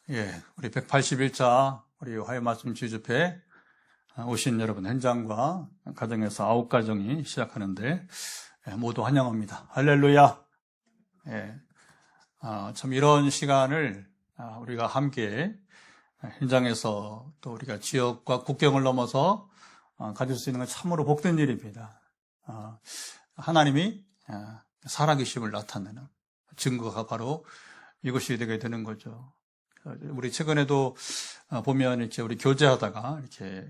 우리 181차 우리 화요말씀 주집회 오신 여러분 현장과 가정에서 9가정이 시작하는데 모두 환영합니다. 할렐루야. 참 이런 시간을 우리가 함께 현장에서 또 우리가 지역과 국경을 넘어서 가질 수 있는 건 참으로 복된 일입니다. 하나님이 살아계심을 나타내는 증거가 바로 이것이 되게 되는 거죠. 우리 최근에도 보면 이렇게 우리 교제하다가 이렇게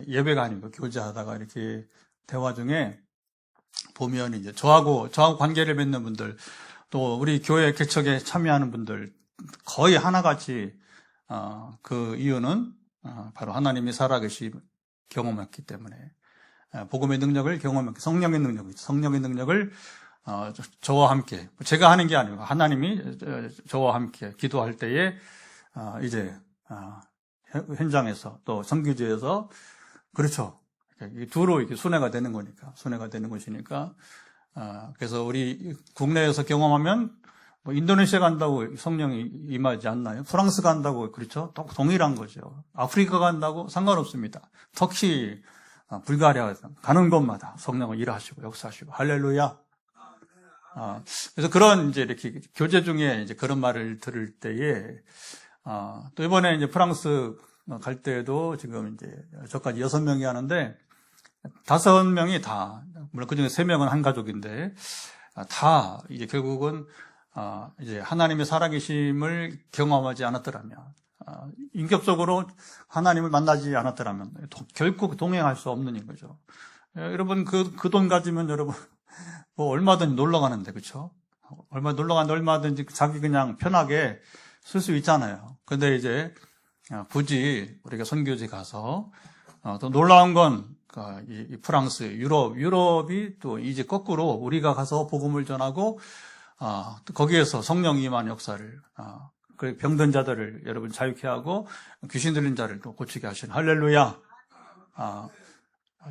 예배가 아니고 교제하다가 이렇게 대화 중에 보면 이제 저하고 관계를 맺는 분들 또 우리 교회 개척에 참여하는 분들 거의 하나같이 그 이유는 바로 하나님이 살아계시 경험했기 때문에 복음의 능력을 경험했기 성령의 능력을 저와 함께 제가 하는 게 아니고 하나님이 저와 함께 기도할 때에 이제 현장에서 또 선교지에서 그렇죠. 두로 이렇게 순회가 되는 것이니까 그래서 우리 국내에서 경험하면 뭐 인도네시아 간다고 성령이 임하지 않나요? 프랑스 간다고 그렇죠? 동일한 거죠. 아프리카 간다고 상관없습니다. 터키, 불가리아 가는 곳마다 성령을 일하시고 역사하시고 할렐루야. 그래서 그런 이제 이렇게 교제 중에 이제 그런 말을 들을 때에 또 이번에 이제 프랑스 갈 때에도 지금 이제 저까지 6명이 하는데 5명이 다, 물론 그 중에 3명은 한 가족인데, 다 이제 결국은, 이제 하나님의 살아계심을 경험하지 않았더라면, 인격적으로 하나님을 만나지 않았더라면, 결코 동행할 수 없는 거죠. 여러분, 그 돈 가지면 여러분, 뭐 얼마든지 놀러 가는데, 그쵸? 놀러 가는데 얼마든지 자기 그냥 편하게 쓸 수 있잖아요. 근데 이제, 굳이 우리가 선교지 가서, 또 놀라운 건, 이 프랑스, 유럽이 또 이제 거꾸로 우리가 가서 복음을 전하고, 또 거기에서 성령이 임한 역사를, 그 병든 자들을 여러분 자유케 하고, 귀신 들린 자를 또 고치게 하시는 할렐루야.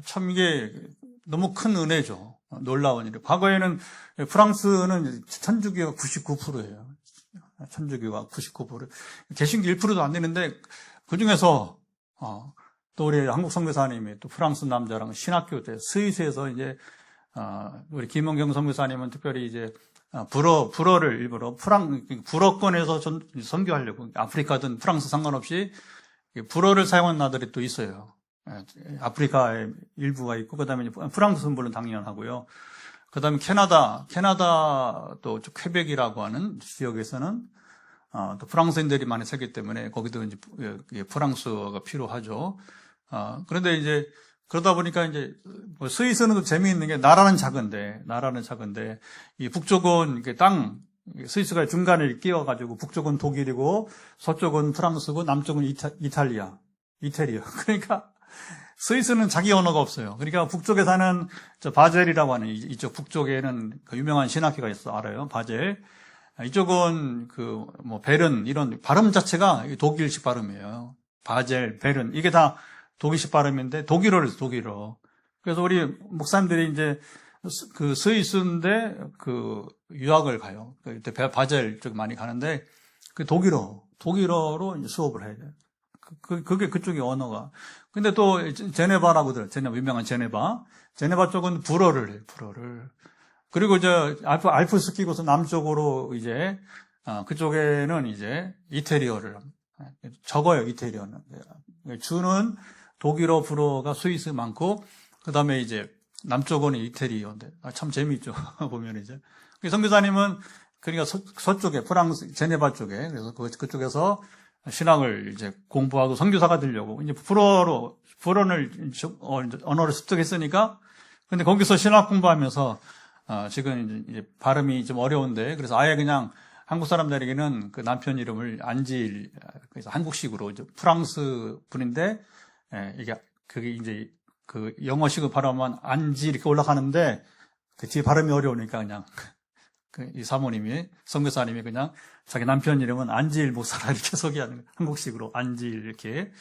참 이게 너무 큰 은혜죠. 놀라운 일. 과거에는 프랑스는 천주교가 99%예요. 천주교가 99%. 개신교 1%도 안 되는데, 그 중에서, 또 우리 한국 선교사님이 또 프랑스 남자랑 신학교 때 스위스에서 이제 우리 김원경 선교사님은 특별히 이제 불어를 일부러 불어권에서 선교하려고 아프리카든 프랑스 상관없이 불어를 사용하는 나들이 또 있어요. 아프리카에 일부가 있고 그다음에 프랑스는 물론 당연하고요. 그다음에 캐나다 또 퀘벡이라고 하는 지역에서는 또 프랑스인들이 많이 살기 때문에 거기도 이제 프랑스어가 필요하죠. 그런데 이제 그러다 보니까 이제 뭐 스위스는 또 재미있는 게 나라는 작은데 이 북쪽은 이렇게 스위스가 중간에 끼워가지고 북쪽은 독일이고 서쪽은 프랑스고 남쪽은 이태리어. 그러니까 스위스는 자기 언어가 없어요. 그러니까 북쪽에 사는 저 바젤이라고 하는 이쪽 북쪽에는 그 유명한 신학교가 있어 알아요. 바젤. 이쪽은 뭐 베른 이런 발음 자체가 독일식 발음이에요. 바젤, 베른 이게 다 독일식 발음인데 독일어. 그래서 우리 목사님들이 이제 그 스위스인데 그 유학을 가요. 그때 바젤 쪽 많이 가는데 그 독일어로 이제 수업을 해야 돼요. 그게 그쪽의 언어가. 근데 또 제네바라고 들어요. 유명한 제네바 쪽은 불어를 해요. 그리고 알프스 끼고서 남쪽으로 이제 그쪽에는 이제 이태리어를 적어요. 이태리어는 주는 독일어, 불어가 스위스 많고 그다음에 이제 남쪽은 이태리어인데 참 재미있죠. 보면 이제 선교사님은 그러니까 서쪽에 프랑스 제네바 쪽에 그래서 그쪽에서 신학을 이제 공부하고 선교사가 되려고 이제 불어를 언어를 습득했으니까 근데 거기서 신학 공부하면서 지금 이제 발음이 좀 어려운데 그래서 아예 그냥 한국 사람들에게는 그 남편 이름을 안질 그래서 한국식으로 이제 프랑스 분인데 그게 이제 그 영어식으로 발음하면 안지 이렇게 올라가는데 그 뒤에 발음이 어려우니까 그냥 이 사모님이 선교사님이 그냥 자기 남편 이름은 안질 목사라 이렇게 소개하는 거예요. 한국식으로 안질 이렇게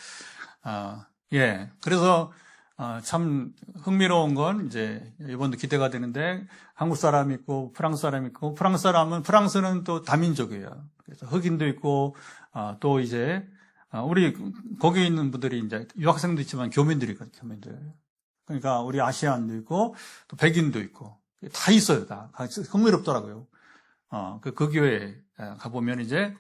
그래서 참 흥미로운 건 이제 이번도 기대가 되는데 한국 사람이 있고 프랑스 사람이 있고 프랑스는 또 다민족이에요. 그래서 흑인도 있고 또 이제 우리 거기 있는 분들이 이제 유학생도 있지만 교민들이거든요. 교민들. 그러니까 우리 아시안도 있고 또 백인도 있고 다 있어요. 다 흥미롭더라고요. 그 교회에 가보면 이제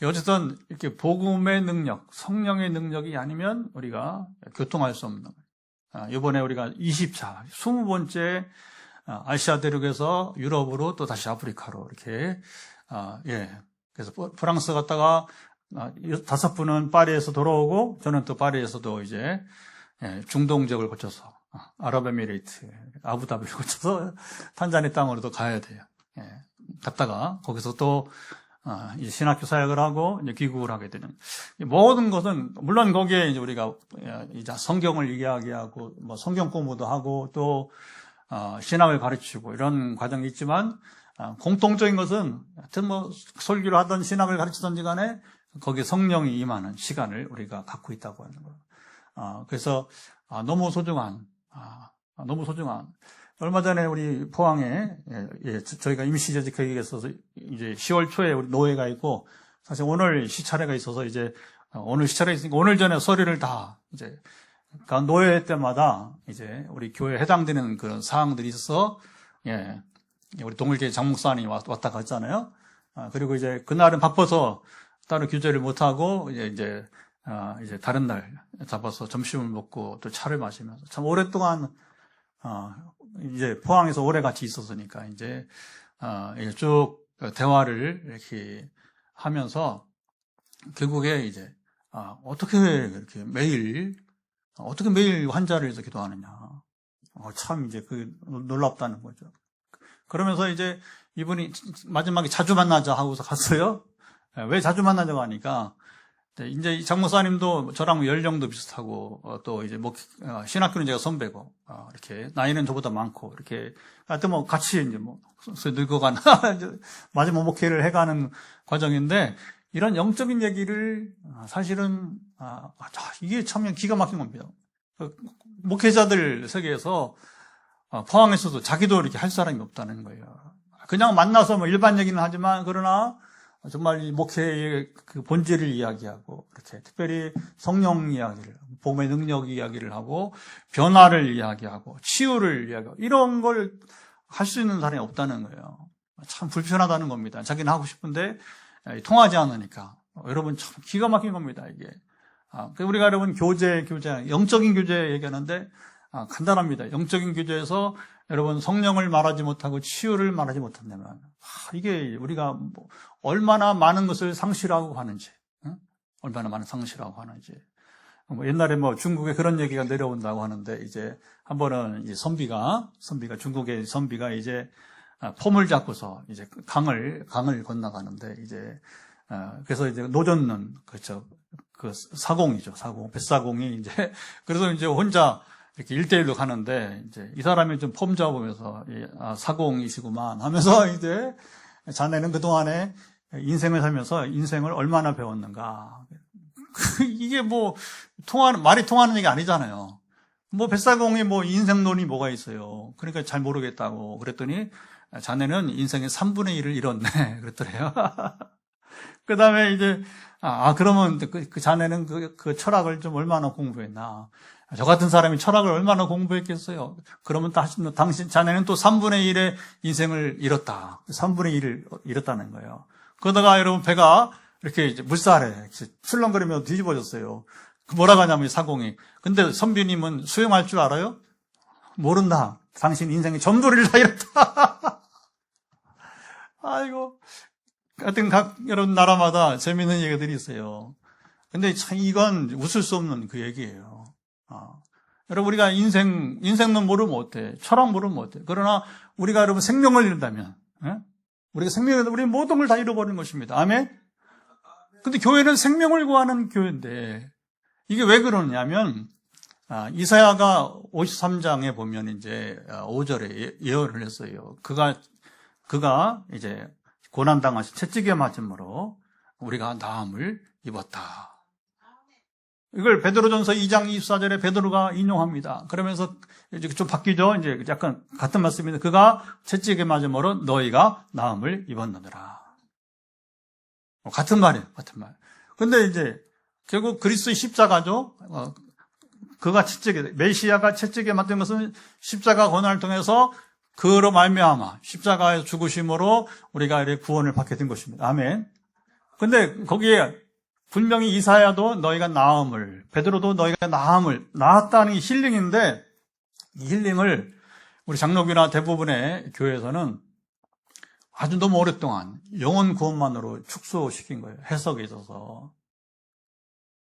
어쨌든 이렇게 복음의 능력, 성령의 능력이 아니면 우리가 교통할 수 없는 거예요. 이번에 우리가 20번째 아시아 대륙에서 유럽으로 또 다시 아프리카로 이렇게 그래서 프랑스 갔다가 5분은 파리에서 돌아오고 저는 또 파리에서도 이제 중동 지역을 거쳐서 아랍에미레이트, 아부다비를 거쳐서 탄자니 땅으로도 가야 돼요. 갔다가 거기서 또 이제 신학교 사역을 하고 이제 귀국을 하게 되는 모든 것은 물론 거기에 이제 우리가 이제 성경을 이야기하고 뭐 성경 공부도 하고 또 신학을 가르치고 이런 과정이 있지만 공통적인 것은 하여튼 뭐 설교를 하든 신학을 가르치든지 간에 거기에 성령이 임하는 시간을 우리가 갖고 있다고 하는 거예요. 그래서 너무 소중한 얼마 전에 우리 포항에 저희가 임시재직회의가 있어서 이제 10월 초에 우리 노회가 있고 사실 오늘 시차례가 있어서 이제 오늘 시차례가 있으니까 오늘 전에 서류를 다 이제 그러니까 노회 때마다 이제 우리 교회에 해당되는 그런 사항들이 있어서 우리 동일교회 장목사님이 왔다 갔잖아요. 그리고 이제 그날은 바빠서 따로 교제를 못 하고 이제 다른 날 잡아서 점심을 먹고 또 차를 마시면서 참 오랫동안 이제 포항에서 오래 같이 있었으니까 이제 쭉 대화를 이렇게 하면서 결국에 이제 어떻게 매일 환자를 위해서 기도하느냐. 참 이제 그 놀랍다는 거죠. 그러면서 이제 이분이 마지막에 자주 만나자 하고서 갔어요. 왜 자주 만나자고 하니까 이제 이 장목사님도 저랑 연령도 비슷하고 또 이제 신학교는 제가 선배고 이렇게 나이는 저보다 많고 이렇게 하여튼 뭐 같이 이제 뭐 늙어가는 마지막 목회를 해가는 과정인데 이런 영적인 얘기를 사실은 이게 참 기가 막힌 겁니다. 목회자들 세계에서 포항에서도 자기도 이렇게 할 사람이 없다는 거예요. 그냥 만나서 뭐 일반 얘기는 하지만 그러나 정말 이 목회의 그 본질을 이야기하고 이렇게 특별히 성령 이야기를 복음의 능력 이야기를 하고 변화를 이야기하고 치유를 이야기하고 이런 걸 할 수 있는 사람이 없다는 거예요. 참 불편하다는 겁니다. 자기는 하고 싶은데 통하지 않으니까 여러분 참 기가 막힌 겁니다. 이게 우리가 여러분 교제 영적인 교제 얘기하는데 간단합니다. 영적인 교제에서 여러분 성령을 말하지 못하고 치유를 말하지 못한다면 이게 우리가 얼마나 많은 것을 상실하고 하는지, 얼마나 많은 상실하고 하는지. 옛날에 중국에 그런 얘기가 내려온다고 하는데 이제 한 번은 이 선비가 중국의 선비가 이제 폼을 잡고서 이제 강을 건너가는데 이제 그래서 이제 노젓는 그렇죠. 그 사공이죠. 뱃사공이 이제 그래서 이제 혼자 이렇게 1대1로 가는데, 이제, 이 사람이 좀 폼 잡으면서, 사공이시구만 하면서, 이제, 자네는 그동안에 인생을 살면서 인생을 얼마나 배웠는가. 이게 말이 통하는 얘기 아니잖아요. 뱃사공이 인생론이 뭐가 있어요. 그러니까 잘 모르겠다고 그랬더니, 자네는 인생의 3분의 1을 잃었네. 그랬더래요. 그 다음에 이제, 그러면 그 자네는 그 철학을 좀 얼마나 공부했나. 저 같은 사람이 철학을 얼마나 공부했겠어요. 그러면 자네는 또 3분의 1의 인생을 잃었다. 3분의 1을 잃었다는 거예요. 그러다가 여러분 배가 이렇게 이제 물살에 출렁거리며 뒤집어졌어요. 뭐라고 하냐면 사공이. 근데 선비님은 수영할 줄 알아요? 모른다. 당신 인생의 전부를 다 잃었다. 아이고. 하여튼 여러분 나라마다 재밌는 얘기들이 있어요. 근데 참 이건 웃을 수 없는 그 얘기예요. 여러분 우리가 인생론 모르면 어때? 철학 모르면 어때? 그러나 우리가 여러분 생명을 잃는다면, 우리 모든 걸 다 잃어버리는 것입니다. 아멘? 근데 교회는 생명을 구하는 교회인데 이게 왜 그러냐면 이사야가 53장에 보면 이제 5절에 예언을 했어요. 그가 이제 고난당하신 채찍에 맞음으로 우리가 나음을 입었다. 이걸 베드로전서 2장 24절에 베드로가 인용합니다. 그러면서 이제 좀 바뀌죠. 이제 약간 같은 말씀인데 그가 채찍에 맞음으로 너희가 나음을 입었느니라. 같은 말이에요. 같은 말. 근데 이제 결국 그리스도의 십자가죠. 그가 메시아가 채찍에 맞은 것은 십자가 고난을 통해서 그로 말미암아 십자가에서 죽으심으로 우리가 이렇게 구원을 받게 된 것입니다. 아멘. 근데 거기에 분명히 이사야도 너희가 나음을, 베드로도 너희가 나음을, 나았다는 게 힐링인데 이 힐링을 우리 장로교나 대부분의 교회에서는 아주 너무 오랫동안 영혼 구원만으로 축소시킨 거예요. 해석에 있어서.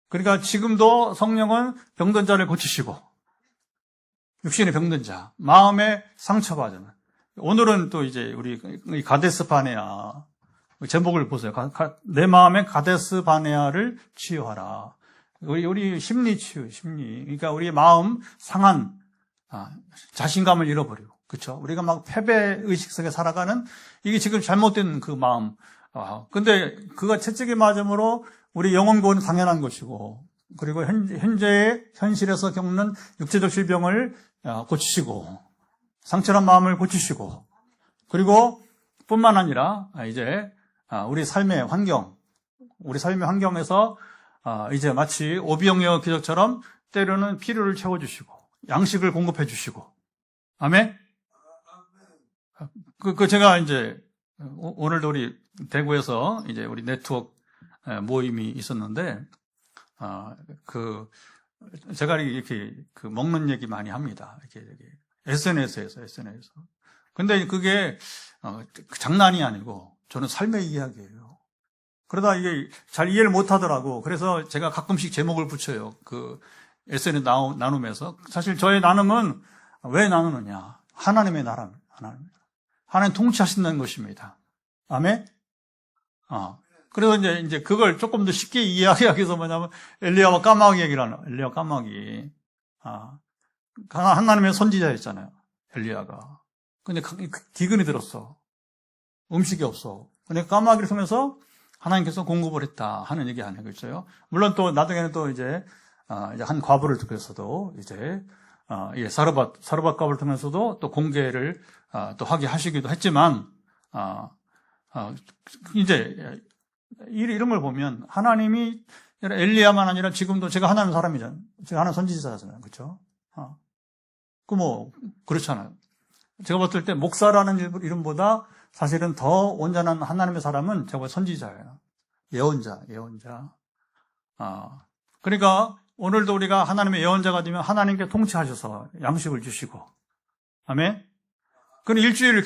그러니까 지금도 성령은 병든 자를 고치시고 육신의 병든 자, 마음의 상처받은. 오늘은 또 이제 우리 가데스 바네아 제목을 보세요. 내 마음의 가데스 바네아를 치유하라. 우리 심리 치유, 심리. 그러니까 우리 마음 상한 자신감을 잃어버리고, 그렇죠? 우리가 막 패배 의식 속에 살아가는 이게 지금 잘못된 그 마음. 근데 그가 채찍에 맞음으로 우리 영혼 구원은 당연한 것이고, 그리고 현재의 현실에서 겪는 육체적 질병을 고치시고, 상처난 마음을 고치시고, 그리고 뿐만 아니라 이제 우리 삶의 환경에서 이제 마치 오병이어 기적처럼 때로는 필요를 채워주시고, 양식을 공급해 주시고, 아멘? 제가 이제 오늘도 우리 대구에서 이제 우리 네트워크 모임이 있었는데, 제가 이렇게 먹는 얘기 많이 합니다. 이렇게 SNS에서. 근데 그게 장난이 아니고 저는 삶의 이야기예요. 그러다 이게 잘 이해를 못 하더라고. 그래서 제가 가끔씩 제목을 붙여요. 그 SNS 나눔에서. 사실 저의 나눔은 왜 나누느냐? 하나님의 나라, 하나님 통치하신다는 것입니다. 아멘? 그래서 이제 그걸 조금 더 쉽게 이해하기 위해서 뭐냐면 엘리야와 까마귀 얘기를 하는, 엘리야 까마귀. 하나님의 선지자였잖아요. 엘리야가. 근데 기근이 들었어. 음식이 없어. 근데 까마귀를 통해서 하나님께서 공급을 했다 하는 얘기 하는 거 있어요. 물론 또 나중에는 또 이제 한 과부를 통해서도 이제 사르밧 과부를 통해서도 또 공개를 또 하게 하시기도 했지만 이제 이런 걸 보면 하나님이 엘리야만 아니라 지금도 제가 하나님 사람이잖아요. 제가 하나님 선지자잖아요. 그렇죠? 그렇잖아요. 제가 봤을 때 목사라는 이름보다 사실은 더 온전한 하나님의 사람은 제가 선지자예요. 예언자. 그러니까 오늘도 우리가 하나님의 예언자가 되면 하나님께 통치하셔서 양식을 주시고, 아멘. 그럼 일주일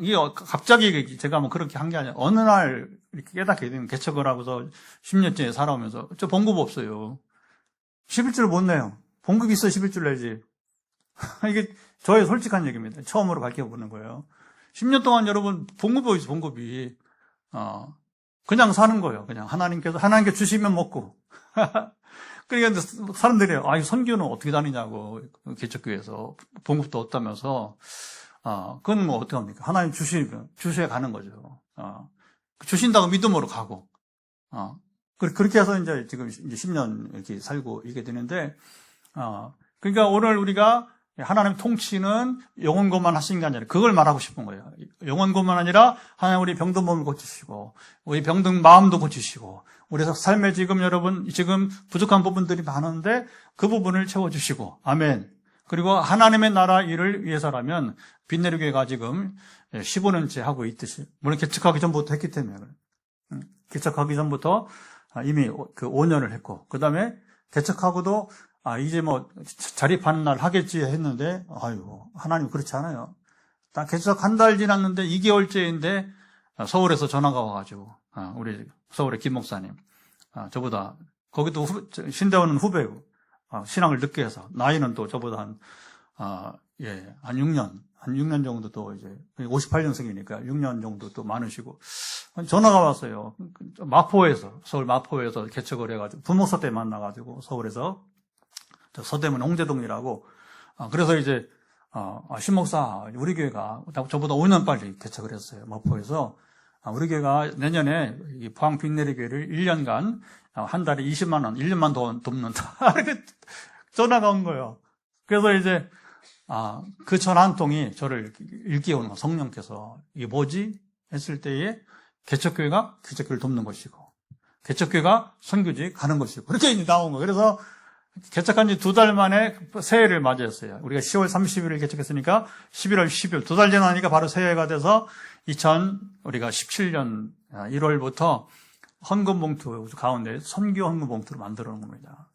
이게 갑자기 제가 뭐 그렇게 한 게 아니라 어느 날 이렇게 깨닫게 되면 개척을 하고서 10년째 살아오면서 저 봉급 없어요. 11줄 못 내요. 봉급 있어 11줄 내지. 이게 저의 솔직한 얘기입니다. 처음으로 밝혀보는 거예요. 10년 동안 여러분 봉급이 있어, 봉급이. 그냥 사는 거예요. 그냥 하나님께 주시면 먹고. 그러니까 사람들이 선교는 어떻게 다니냐고, 개척교회에서 봉급도 없다면서. 그건 뭐 어떻게 합니까? 하나님 주셔야 가는 거죠. 주신다고 믿음으로 가고. 그렇게 해서 이제 지금 이제 10년 이렇게 살고 있게 되는데, 그러니까 오늘 우리가 하나님 통치는 영혼것만 하신 게 아니라 그걸 말하고 싶은 거예요. 영혼것만 아니라 하나님 우리 병든 몸을 고치시고 우리 병든 마음도 고치시고 우리 삶에 지금 부족한 부분들이 많은데 그 부분을 채워주시고 아멘. 그리고 하나님의 나라 일을 위해서라면 빈내리교회가 지금 15년째 하고 있듯이 물론 개척하기 전부터 했기 때문에 개척하기 전부터 이미 그 5년을 했고 그 다음에 개척하고도 이제 뭐 자립하는 날 하겠지 했는데 하나님 그렇지 않아요. 딱 개척 한 달 지났는데 2개월째인데 서울에서 전화가 와가지고 우리 서울의 김 목사님 저보다 거기도 신대원은 후배고 신앙을 늦게 해서 나이는 또 저보다 한 6년 정도 또 이제 58년생이니까 6년 정도 또 많으시고 전화가 왔어요. 서울 마포에서 개척을 해가지고 부목사 때 만나가지고 서울에서 서대문 홍제동이라고 그래서 이제 신목사 우리 교회가 저보다 5년 빨리 개척을 했어요. 마포에서 우리 교회가 내년에 이 포항 빅내리교회를 1년간 한 달에 20만 원, 1년만 더 돕는다. 이렇게 전화가 온 거예요. 그래서 이제 그 전화 한 통이 저를 일깨우는 거예요. 성령께서 이게 뭐지? 했을 때에 개척교회가 개척교회를 돕는 것이고 개척교회가 선교지 가는 것이고 그렇게 이제 나온 거예요. 그래서 개척한 지 2달 만에 새해를 맞이했어요. 우리가 10월 30일을 개척했으니까 11월 10일 2달 지나니까 바로 새해가 돼서 우리가 17년 1월부터 헌금 봉투 가운데 선교 헌금 봉투를 만들어 놓은 겁니다.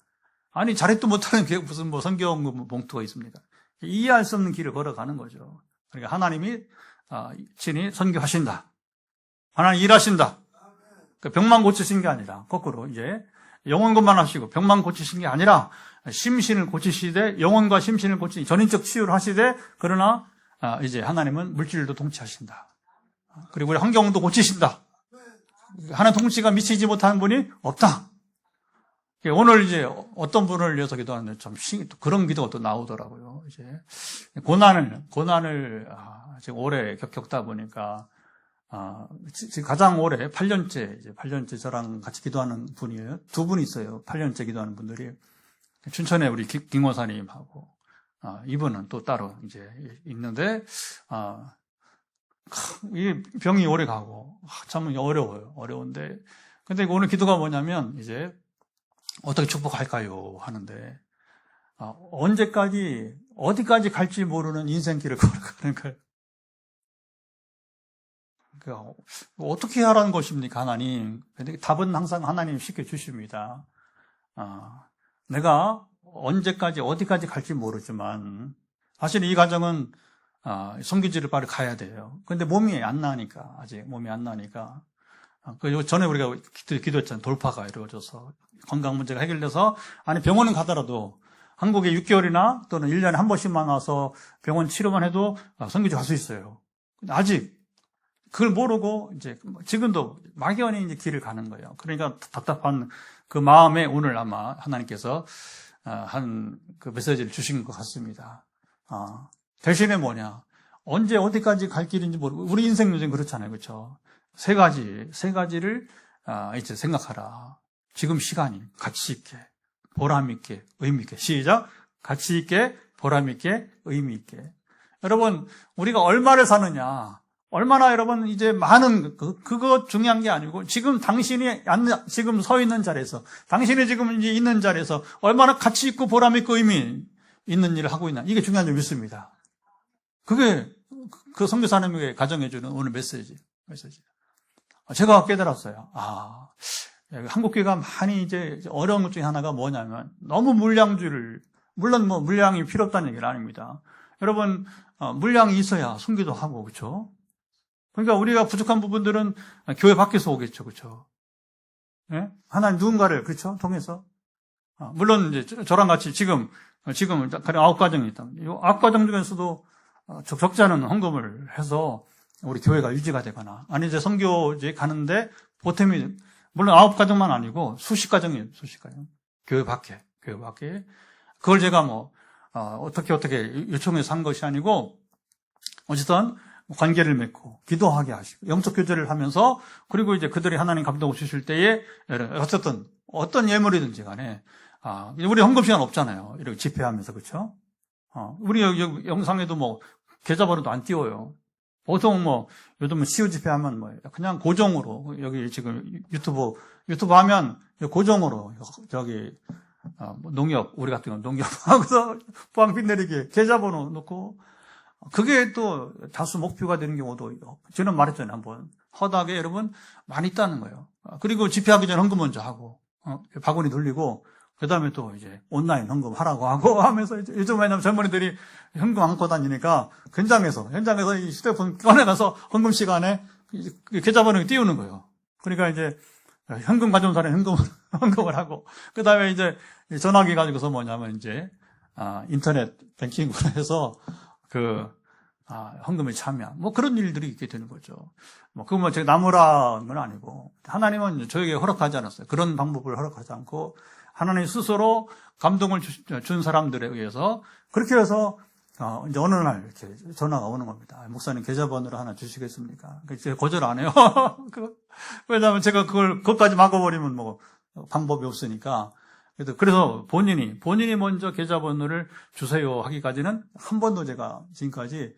아니 잘했도 못하는 게 무슨 선교 헌금 봉투가 있습니까? 이해할 수 없는 길을 걸어가는 거죠. 그러니까 하나님이 친히 선교하신다. 하나님 일하신다. 그러니까 병만 고치신 게 아니라 거꾸로 이제 영혼것만 하시고 병만 고치신 게 아니라 심신을 고치시되 영혼과 심신을 고치시 전인적 치유를 하시되 그러나 이제 하나님은 물질도 통치하신다. 그리고 우리 환경도 고치신다. 하나님 통치가 미치지 못하는 분이 없다. 오늘 이제 어떤 분을 위해서 기도하는데 참 그런 기도가 또 나오더라고요. 이제 고난을 지금 오래 겪다 보니까 지금 가장 오래 8년째 저랑 같이 기도하는 분이에요. 2분이 있어요. 8년째 기도하는 분들이 춘천에 우리 김호사님하고 이분은 또 따로 이제 있는데 이 병이 오래 가고 참 어려운데 근데 오늘 기도가 뭐냐면 이제 어떻게 축복할까요? 하는데 언제까지 어디까지 갈지 모르는 인생길을 걸어가는 거예요. 어떻게 하라는 것입니까, 하나님? 답은 항상 하나님 시켜주십니다. 내가 언제까지, 어디까지 갈지 모르지만, 사실 이 과정은, 성교지를 빨리 가야 돼요. 근데 몸이 안 나니까, 아직 몸이 안 나니까. 그 전에 우리가 기도했잖아요. 돌파가 이루어져서, 건강 문제가 해결돼서, 아니, 병원은 가더라도, 한국에 6개월이나 또는 1년에 한 번씩만 와서 병원 치료만 해도 성교지 갈 수 있어요. 근데 아직, 그걸 모르고 이제 지금도 막연히 이제 길을 가는 거예요. 그러니까 답답한 그 마음에 오늘 아마 하나님께서 한 그 메시지를 주신 것 같습니다. 대신에 뭐냐? 언제 어디까지 갈 길인지 모르고 우리 인생 요즘 그렇잖아요, 그렇죠? 세 가지를 이제 생각하라. 지금 시간이 가치 있게, 보람 있게, 의미 있게. 시작. 가치 있게, 보람 있게, 의미 있게. 여러분, 우리가 얼마를 사느냐? 얼마나 여러분 이제 많은 그거 중요한 게 아니고 지금 당신이 지금 서 있는 자리에서 당신이 지금 이제 있는 자리에서 얼마나 가치 있고 보람 있고 의미 있는 일을 하고 있나 이게 중요한 줄 믿습니다. 그게 그 선교사님에게 가정해 주는 오늘 메시지. 제가 깨달았어요. 한국 교회가 많이 이제 어려운 것 중에 하나가 뭐냐면 너무 물량주의를 물론 뭐 물량이 필요 없다는 얘기는 아닙니다. 여러분 물량이 있어야 선교도 하고 그렇죠? 그러니까 우리가 부족한 부분들은 교회 밖에서 오겠죠, 그렇죠? 예? 하나님 누군가를 그렇죠, 통해서 물론 이제 저랑 같이 지금 가령 9가정이 있다. 이 9가정 중에서도 적지 않은 헌금을 해서 우리 교회가 유지가 되거나 아니 이제 선교제 가는데 보탬이 물론 9가정만 아니고 수십 가정이에요, 수십 가정. 교회 밖에 그걸 제가 어떻게 요청해서 한 것이 아니고 어쨌든 관계를 맺고 기도하게 하시고 영적 교제를 하면서 그리고 이제 그들이 하나님 감동을 주실 때에 어쨌든 어떤 예물이든지 간에 우리 헌금 시간 없잖아요. 이렇게 집회하면서 그렇죠? 우리 여기 영상에도 계좌번호도 안 띄워요. 보통 요즘은 CU 집회하면 그냥 고정으로 여기 지금 유튜브 하면 고정으로 저기 농협 우리 같은 건 농협 하고서 포항 빛내리기 계좌번호 넣고 그게 또 다수 목표가 되는 경우도 저는 말했잖아요. 한번 허다하게 여러분 많이 있다는 거예요. 그리고 집회하기 전에 헌금 먼저 하고 바구니 돌리고 그다음에 또 이제 온라인 헌금 하라고 하고 하면서 이제 요즘 왜냐면 젊은이들이 현금 안고 다니니까 현장에서 이 휴대폰 꺼내가서 헌금 시간에 계좌번호 띄우는 거예요. 그러니까 이제 현금 가져온 사람이 헌금을 하고 그다음에 이제 전화기 가지고서 뭐냐면 이제 인터넷 뱅킹으로 해서 헌금에 참여. 그런 일들이 있게 되는 거죠. 그건 제가 나무라는 건 아니고, 하나님은 저에게 허락하지 않았어요. 그런 방법을 허락하지 않고, 하나님 스스로 감동을 준 사람들에 의해서, 그렇게 해서 이제 어느 날 이렇게 전화가 오는 겁니다. 목사님 계좌번호를 하나 주시겠습니까? 제가 거절 안 해요. 왜냐하면 제가 그것까지 막아버리면 뭐 방법이 없으니까. 그래서 본인이 먼저 계좌번호를 주세요 하기까지는 한 번도 제가 지금까지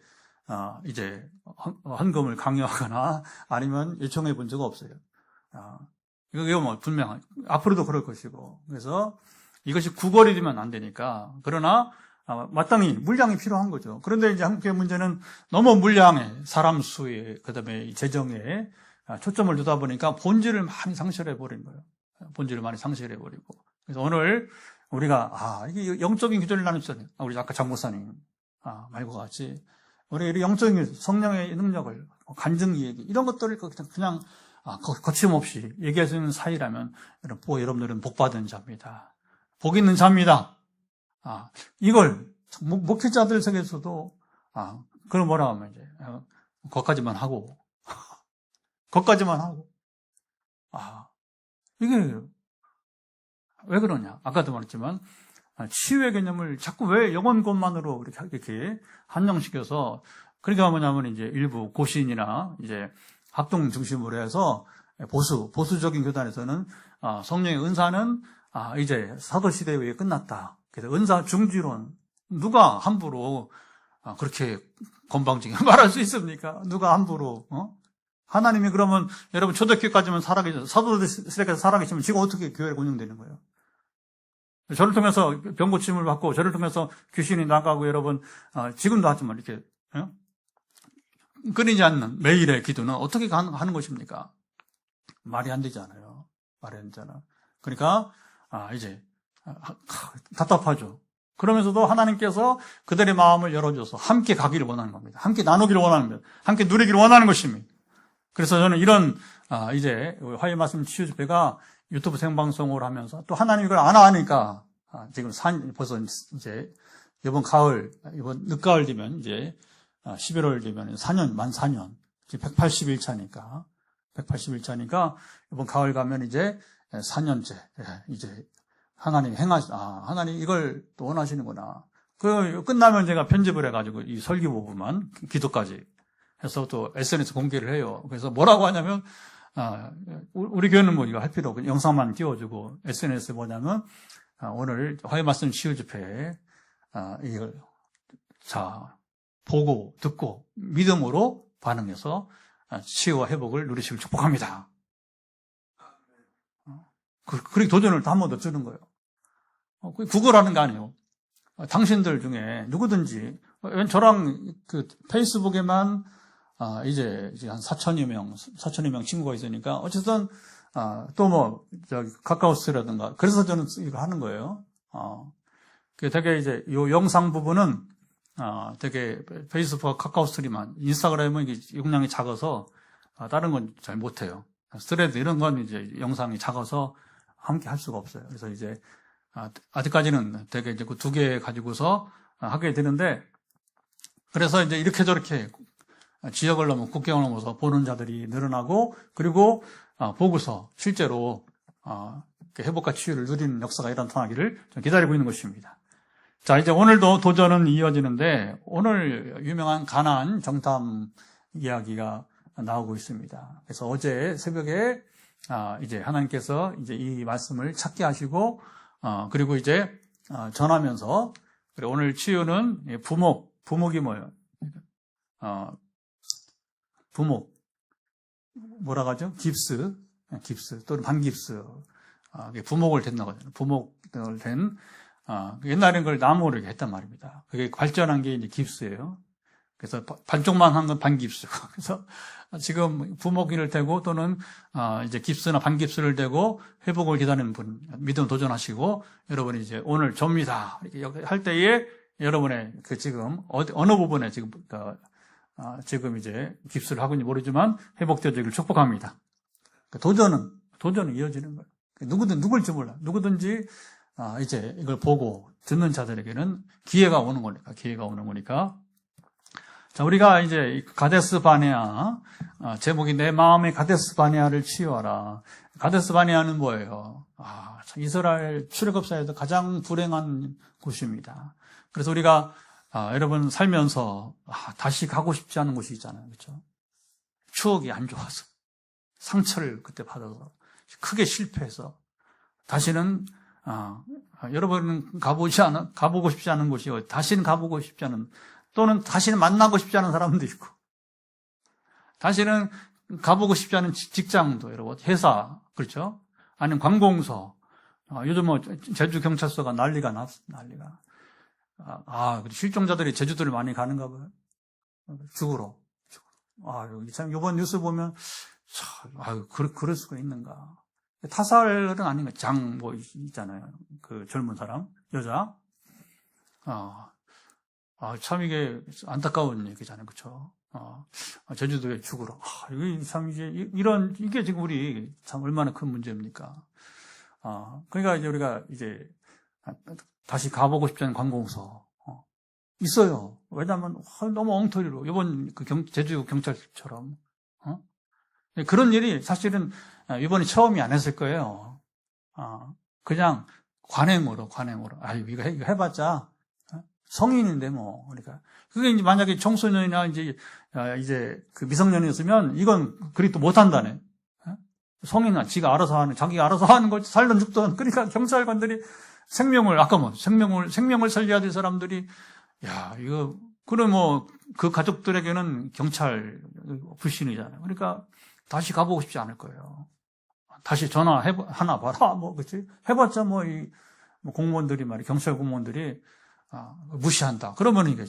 이제 헌금을 강요하거나 아니면 요청해 본 적 없어요. 이거 뭐 분명 앞으로도 그럴 것이고. 그래서 이것이 구걸이 되면 안 되니까. 그러나 마땅히 물량이 필요한 거죠. 그런데 이제 한국의 문제는 너무 물량에, 사람 수에, 그다음에 재정에 초점을 두다 보니까 본질을 많이 상실해 버린 거예요. 본질을 많이 상실해 버리고. 그래서 오늘 우리가 이게 영적인 기도를 나누잖아요. 우리 아까 장 목사님 말과 같이 우리 영적인 성령의 능력을 간증 얘기 이런 것들을 그냥 거침없이 얘기할 수 있는 사이라면 여러분들은 복받은 자입니다. 복 있는 자입니다. 이걸 목회자들 속에서도 그걸 뭐라 하면 이제 거기까지만 하고 이게 왜 그러냐? 아까도 말했지만 치유의 개념을 자꾸 왜 영혼 것만으로 이렇게 한정시켜서 그러니까 뭐냐면 이제 일부 고신이나 이제 합동 중심으로 해서 보수적인 교단에서는 성령의 은사는 이제 사도 시대 에 끝났다. 그래서 은사 중지론 누가 함부로 그렇게 건방지게 말할 수 있습니까? 누가 함부로 하나님이 그러면 여러분 초대교회까지만 살아계셔서 사도 시대까지 살아계시면 지금 어떻게 교회가 운영되는 거예요? 저를 통해서 병고침을 받고 저를 통해서 귀신이 나가고 여러분 지금도 하지만 이렇게 끊이지 않는 매일의 기도는 어떻게 하는 것입니까? 말이 안 되잖아요. 말이 안 되잖아. 그러니까 이제 답답하죠. 그러면서도 하나님께서 그들의 마음을 열어줘서 함께 가기를 원하는 겁니다. 함께 나누기를 원하는 겁니다. 함께 누리기를 원하는 것입니다. 그래서 저는 이런 이제 화요 말씀 치유 집회가 유튜브 생방송을 하면서 또 하나님이 이걸 안 하니까 지금 벌써 이제 이번 가을, 이번 늦가을 되면 이제 11월 되면 만 4년, 지금 181차니까 이번 가을 가면 이제 4년째 이제 하나님 하나님 이걸 또 원하시는구나. 끝나면 제가 편집을 해가지고 이 설교 부분만 기도까지 해서 또 SNS 공개를 해요. 그래서 뭐라고 하냐면 우리 교회는 뭐 이거 할 필요 없고 영상만 띄워주고 SNS에 뭐냐면 오늘 화요 말씀 치유 집회에 이걸 보고 듣고 믿음으로 반응해서 치유와 회복을 누리시길 축복합니다. 그렇게 도전을 한 번 더 주는 거예요. 구걸하는 게 아니에요. 당신들 중에 누구든지 저랑 그 페이스북에만 이제 한 4천여 명 친구가 있으니까 어쨌든 또 뭐 카카오스라든가 그래서 저는 이거 하는 거예요. 되게 이제 요 영상 부분은 되게 페이스북 카카오스트리만 인스타그램은 이게 용량이 작아서 다른 건 잘 못해요. 스레드 이런 건 이제 영상이 작아서 함께 할 수가 없어요. 그래서 이제 아직까지는 되게 이제 그 두 개 가지고서 하게 되는데 그래서 이제 이렇게 저렇게 지역을 넘어 국경을 넘어서 보는 자들이 늘어나고 그리고 보고서 실제로 회복과 치유를 누리는 역사가 일어나기를 기다리고 있는 것입니다. 자, 이제 오늘도 도전은 이어지는데 오늘 유명한 가나안 정탐 이야기가 나오고 있습니다. 그래서 어제 새벽에 이제 하나님께서 이제 이 말씀을 찾게 하시고 그리고 이제 전하면서 그리고 오늘 치유는 부목이 뭐예요? 부목 뭐라고 하죠? 깁스 또는 반깁스 부목을 댄다고 하잖아요. 부목을 된 옛날엔 그걸 나무로 이렇게 했단 말입니다. 그게 발전한 게 이제 깁스예요. 그래서 반쪽만 한 건 반깁스. 그래서 지금 부목기를 대고 또는 이제 깁스나 반깁스를 대고 회복을 기다리는 분 믿음 도전하시고 여러분이 이제 오늘 접니다 이렇게 할 때에 여러분의 그 지금 어느 부분에 지금 이제 깁스를 하고 있는지 모르지만 회복되어지기를 축복합니다. 도전은 이어지는 거예요. 누굴지 몰라. 누구든지 이제 이걸 보고 듣는 자들에게는 기회가 오는 거니까. 자, 우리가 이제 가데스 바네아 제목이 내 마음의 가데스 바네아를 치유하라. 가데스 바네아는 뭐예요? 이스라엘 출애굽사에서 가장 불행한 곳입니다. 그래서 우리가 여러분 살면서 다시 가고 싶지 않은 곳이 있잖아요. 그렇죠? 추억이 안 좋아서 상처를 그때 받아서 크게 실패해서 다시는 여러분은 가보고 싶지 않은 곳이 다시는 가보고 싶지 않은, 또는 다시는 만나고 싶지 않은 사람도 있고, 다시는 가보고 싶지 않은 직장도, 여러분, 회사, 그렇죠? 아니면 관공서. 요즘 제주 경찰서가 난리가 났어, 난리가. 실종자들이 제주도를 많이 가는가 봐요. 죽으러. 여기 참, 요번 뉴스 보면, 그럴 수가 있는가. 타살은 아닌 거, 있잖아요. 그 젊은 사람, 여자. 참 이게 안타까운 얘기잖아요. 그쵸? 제주도에 죽으러. 이게 참 이게 지금 우리 참 얼마나 큰 문제입니까? 그러니까 이제 우리가 다시 가보고 싶지 않은 관공서. 있어요. 왜냐면 너무 엉터리로. 이번 제주 경찰처럼. 그런 일이 사실은 이번이 처음이 안 했을 거예요. 그냥 관행으로. 이거 해봤자 성인인데 뭐. 그러니까 그게 이제 만약에 청소년이나 이제 그 미성년이었으면 이건 그리 또 못한다네. 성인은 자기가 알아서 하는 걸 살던 죽던. 그러니까 경찰관들이 생명을 살려야 될 사람들이 이거 그럼 그 가족들에게는 경찰 불신이잖아요. 그러니까 다시 가보고 싶지 않을 거예요. 다시 하나 봐라, 그치? 해봤자 공무원들이 경찰 공무원들이, 무시한다. 그러면 이게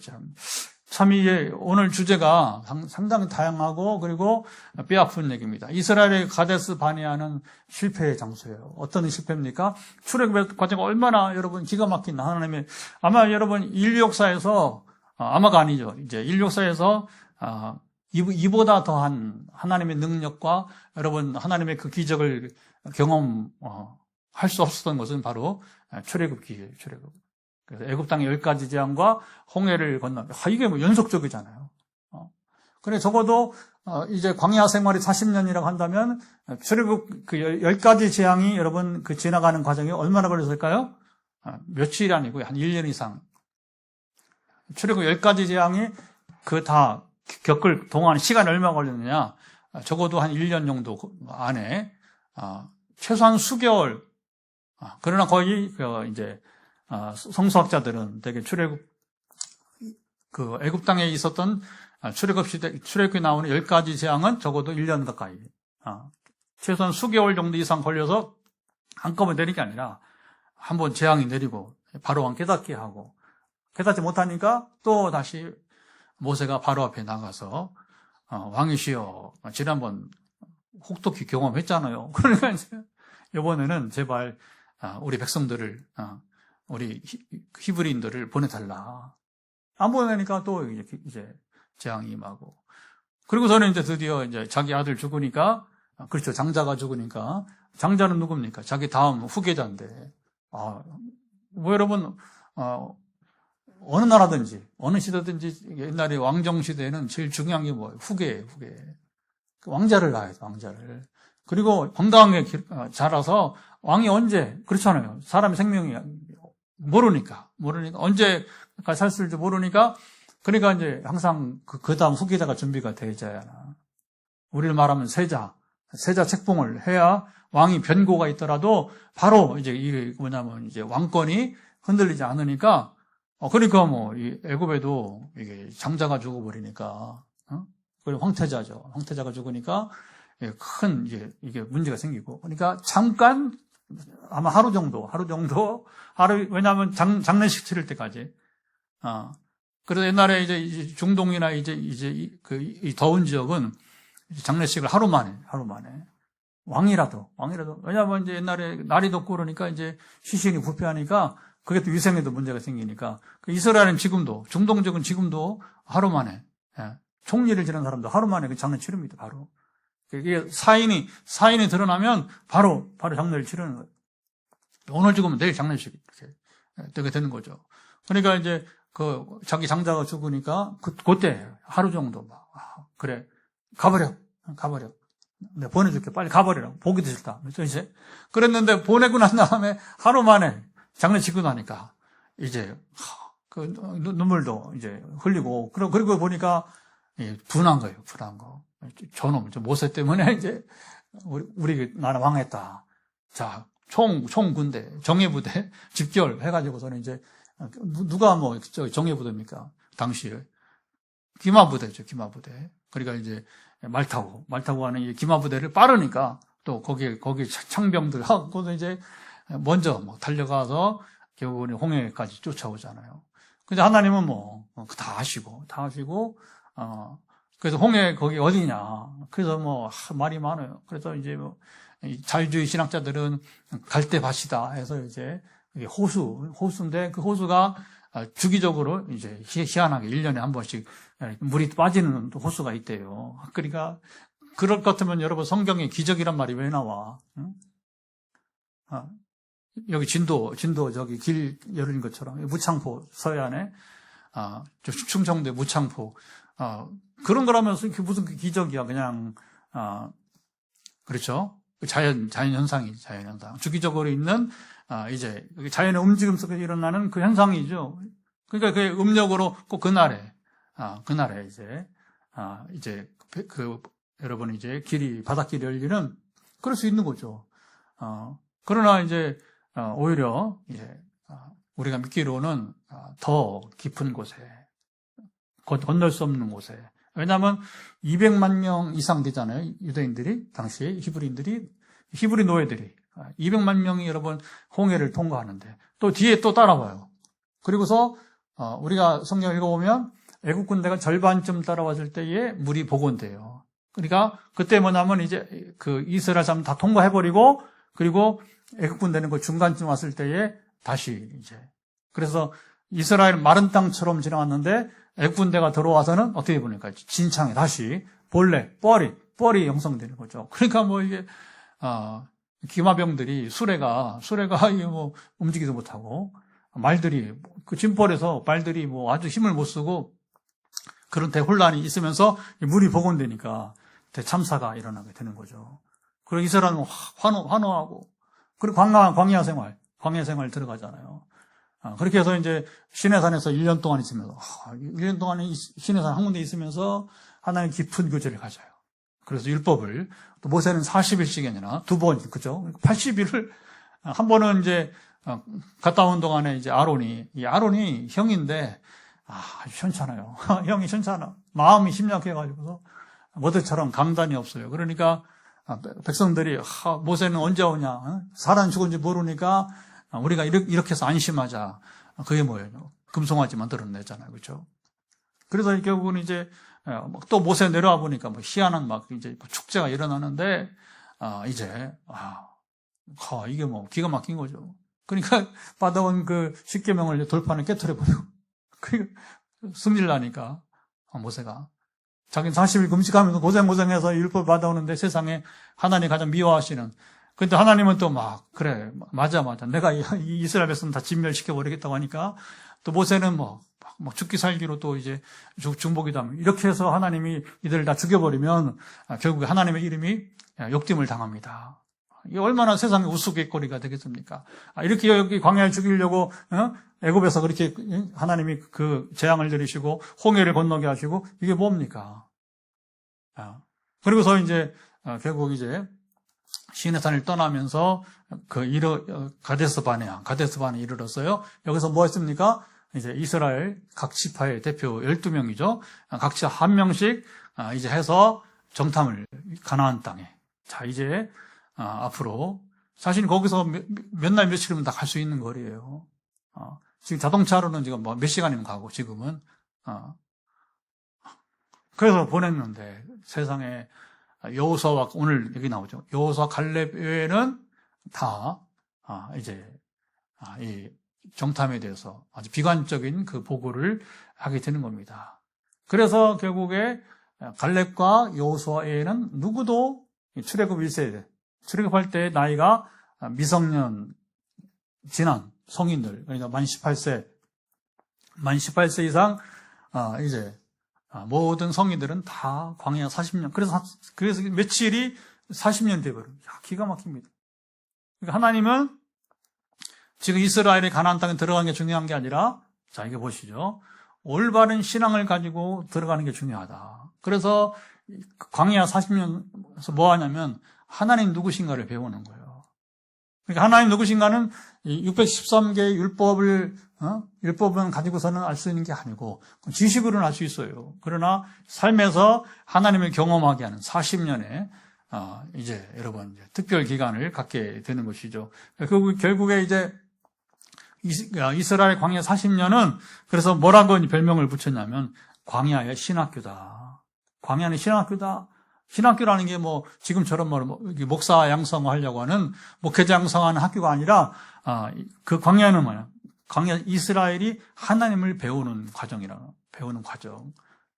참 이게 오늘 주제가 상당히 다양하고, 그리고 뼈아픈 얘기입니다. 이스라엘의 가데스 바네아는 실패의 장소예요. 어떤 실패입니까? 출애굽의 과정가 얼마나 여러분 기가 막힌 하나님의, 아마 여러분 인류 역사에서, 아마가 아니죠. 이제 인류 역사에서, 이보다 더한 하나님의 능력과 여러분 하나님의 그 기적을 경험할 수 없었던 것은 바로 출애굽기예요. 출애굽. 그래서 애굽 땅의 10가지 재앙과 홍해를 건너. 이게 연속적이잖아요. 그래 적어도 이제 광야 생활이 40년이라고 한다면 출애굽 그 10가지 재앙이 여러분 그 지나가는 과정이 얼마나 걸렸을까요? 며칠이 아니고 한 1년 이상. 출애굽 10가지 재앙이 다 겪을 동안 시간이 얼마나 걸렸느냐? 적어도 한 1년 정도 안에, 최소한 수개월. 그러나 거의, 성서학자들은 되게 애굽 땅에 있었던 출애굽에 나오는 10가지 재앙은 적어도 1년 가까이. 최소한 수개월 정도 이상 걸려서 한꺼번에 내린 게 아니라, 한번 재앙이 내리고, 바로왕 깨닫게 하고, 깨닫지 못하니까 또 다시 모세가 바로 앞에 나가서 왕이시여, 지난번 혹독히 경험했잖아요. 그러니까 이번에는 제발 우리 백성들을, 우리 히브리인들을 보내달라. 안 보내니까 또 이제 재앙이 임하고, 그리고서는 이제 드디어 자기 아들 죽으니까, 그렇죠, 장자가 죽으니까, 장자는 누굽니까? 자기 다음 후계자인데, 여러분 어느 나라든지, 어느 시대든지, 옛날에 왕정시대에는 제일 중요한 게 뭐예요? 후계예요, 후계. 왕자를 낳아야 돼, 왕자를. 그리고 건강하게 자라서 왕이 언제, 그렇잖아요. 사람의 생명이 모르니까. 언제까지 살 수 있을지 모르니까, 그러니까 이제 항상 그 다음 후계자가 준비가 되어야 하나. 우리를 말하면 세자 책봉을 해야 왕이 변고가 있더라도 바로 이게 뭐냐면 왕권이 흔들리지 않으니까, 그러니까 이 애굽에도 이게 장자가 죽어버리니까, 그리고 황태자가 죽으니까 큰 이게 문제가 생기고, 그러니까 잠깐 아마 하루 정도, 왜냐하면 장례식 치를 때까지, 그래서 옛날에 이제 중동이나 이 더운 지역은 장례식을 하루 만에. 왕이라도. 왜냐하면 이제 옛날에 날이 덥고 그러니까 이제 시신이 부패하니까 그게 또 위생에도 문제가 생기니까. 이스라엘은 지금도, 중동 지역은 지금도 하루 만에, 총리를 지낸 사람도 하루 만에 그 장례 치릅니다, 바로. 이게 사인이 드러나면 바로 장례를 치르는 거예요. 오늘 죽으면 내일 장례식 이렇게 되게 되는 거죠. 그러니까 이제 자기 장자가 죽으니까 그때 하루 정도 그래, 가버려. 내가 보내줄게. 빨리 가버리라고. 보기도 싫다. 그래서 이제 그랬는데 보내고 난 다음에 하루 만에 장례 치고 나니까 이제 눈물도 이제 흘리고, 그리고 보니까, 분한 거예요, 분한 거. 저놈, 모세 때문에 이제, 우리 나라 망했다. 자, 총군대, 정예부대, 집결 해가지고서는 이제, 누가 정예부대입니까? 당시에. 기마부대죠, 기마부대. 그러니까 이제, 말 타고 가는 이 기마부대를 빠르니까, 또 거기 창병들 하고 이제, 먼저 달려가서, 결국은 홍해까지 쫓아오잖아요. 근데 하나님은 다 하시고, 그래서 홍해 거기 어디냐. 그래서 말이 많아요. 그래서 이제 자유주의 신학자들은 갈대밭이다 해서 이제 호수인데 그 호수가 주기적으로 이제 희한하게 1년에 한 번씩 물이 빠지는 호수가 있대요. 그러니까 그럴 것 같으면 여러분 성경에 기적이란 말이 왜 나와? 응? 여기 진도 저기 길 열린 것처럼 무창포 서해안에 충청도의 무창포 그런 거라면서 무슨 기적이야 그냥 그렇죠? 자연 현상이 자연 현상 주기적으로 있는 이제 자연의 움직임 속에 일어나는 그 현상이죠. 그러니까 그 음력으로 꼭 그날에 이제 여러분 이제 바닷길이 열리는 그럴 수 있는 거죠. 그러나 이제 오히려 우리가 믿기로는 더 깊은 곳에 건널 수 없는 곳에 왜냐하면 200만 명 이상 되잖아요. 유대인들이 당시에 히브리 노예들이 200만 명이 여러분 홍해를 통과하는데 또 뒤에 또 따라와요. 그리고서 우리가 성경 읽어보면 애국 군대가 절반쯤 따라왔을 때에 물이 복원돼요. 그러니까 그때 뭐냐면 이제 그 이스라엘 사람 다 통과해버리고 그리고 애국 군대는 그 중간쯤 왔을 때에 다시 이제 그래서 이스라엘 마른 땅처럼 지나갔는데 애국 군대가 들어와서는 어떻게 보니까 진창에 다시 뻘이 형성되는 거죠. 그러니까 이게 기마병들이 수레가 움직이지 못하고 말들이 그 짐벌에서 말들이 아주 힘을 못 쓰고 그런 대혼란이 있으면서 물이 복원되니까 대참사가 일어나게 되는 거죠. 그리고 이스라엘은 환호하고 그리고 광야 생활 들어가잖아요. 그렇게 해서 이제 시내산에서 1년 동안 있으면서 1년 동안 시내산 한 군데 있으면서 하나님 깊은 교제를 가져요. 그래서 율법을 또 모세는 40일씩이 아니라 두 번, 그죠? 80일을 한 번은 이제 갔다 온 동안에 이제 아론이 형인데 시원찮아요. 형이 시원찮아. 마음이 심약해가지고서 모세처럼 강단이 없어요. 그러니까 백성들이 모세는 언제 오냐? 사람 죽은지 모르니까 우리가 이렇게 해서 안심하자. 그게 뭐예요? 금송아지 만들어내잖아요. 그렇죠? 그래서 결국은 이제 또 모세 내려와 보니까 희한한 이제 축제가 일어나는데 이제 이게 기가 막힌 거죠. 그러니까 받아온 그 십계명을 돌판을 깨트려버리고 그러니까 승질 나니까 모세가 자기는 40일 금식하면서 고생해서 율법 받아오는데 세상에 하나님이 가장 미워하시는 근데 하나님은 또 그래 맞아 내가 이 이스라엘 백성 다 진멸시켜버리겠다고 하니까 또 모세는 죽기 살기로 또 이제 중복이다 이렇게 해서 하나님이 이들을 다 죽여버리면 결국에 하나님의 이름이 욕됨을 당합니다. 이게 얼마나 세상에 우스갯거리가 되겠습니까? 이렇게 여기 광야에 죽이려고 애굽에서 그렇게 하나님이 그 재앙을 내리시고 홍해를 건너게 하시고 이게 뭡니까? 그리고서 이제 결국 이제 시내산을 떠나면서 가데스 바네에 이르렀어요. 여기서 뭐 했습니까? 이제 이스라엘 각 지파의 대표 12명이죠. 각자 한 명씩 이제 해서 정탐을 가나안 땅에. 자, 이제 앞으로 사실 거기서 몇 날 며칠이면 다 갈 수 있는 거리예요. 지금 자동차로는 지금 몇 시간이면 가고 지금은 그래서 보냈는데 세상에 여호수아와 오늘 여기 나오죠. 여호수아 갈렙 외에는 다 이제 이 정탐에 대해서 아주 비관적인 그 보고를 하게 되는 겁니다. 그래서 결국에 갈렙과 여호수아 외에는 누구도 출애굽 1세대 출애굽할 때 나이가 미성년 지난 성인들 그러니까 만 18세 이상 이제 모든 성인들은 다 광야 40년 그래서 며칠이 40년 돼버려요. 기가 막힙니다. 그러니까 하나님은 지금 이스라엘이 가나안 땅에 들어간 게 중요한 게 아니라 자, 이게 보시죠. 올바른 신앙을 가지고 들어가는 게 중요하다. 그래서 광야 40년에서 뭐 하냐면 하나님 누구신가를 배우는 거예요. 그러니까 하나님 누구신가는 613개의 율법은 가지고서는 알 수 있는 게 아니고 지식으로는 알 수 있어요. 그러나 삶에서 하나님을 경험하게 하는 40년의 이제 여러분 특별 기간을 갖게 되는 것이죠. 결국에 이제 이스라엘 광야 40년은 그래서 뭐라고 별명을 붙였냐면 광야의 신학교다. 광야는 신학교다. 신학교라는 게 뭐 지금처럼 목사 양성하려고 하는 목회자 양성하는 학교가 아니라 그 광야는 뭐야? 광야 이스라엘이 하나님을 배우는 과정.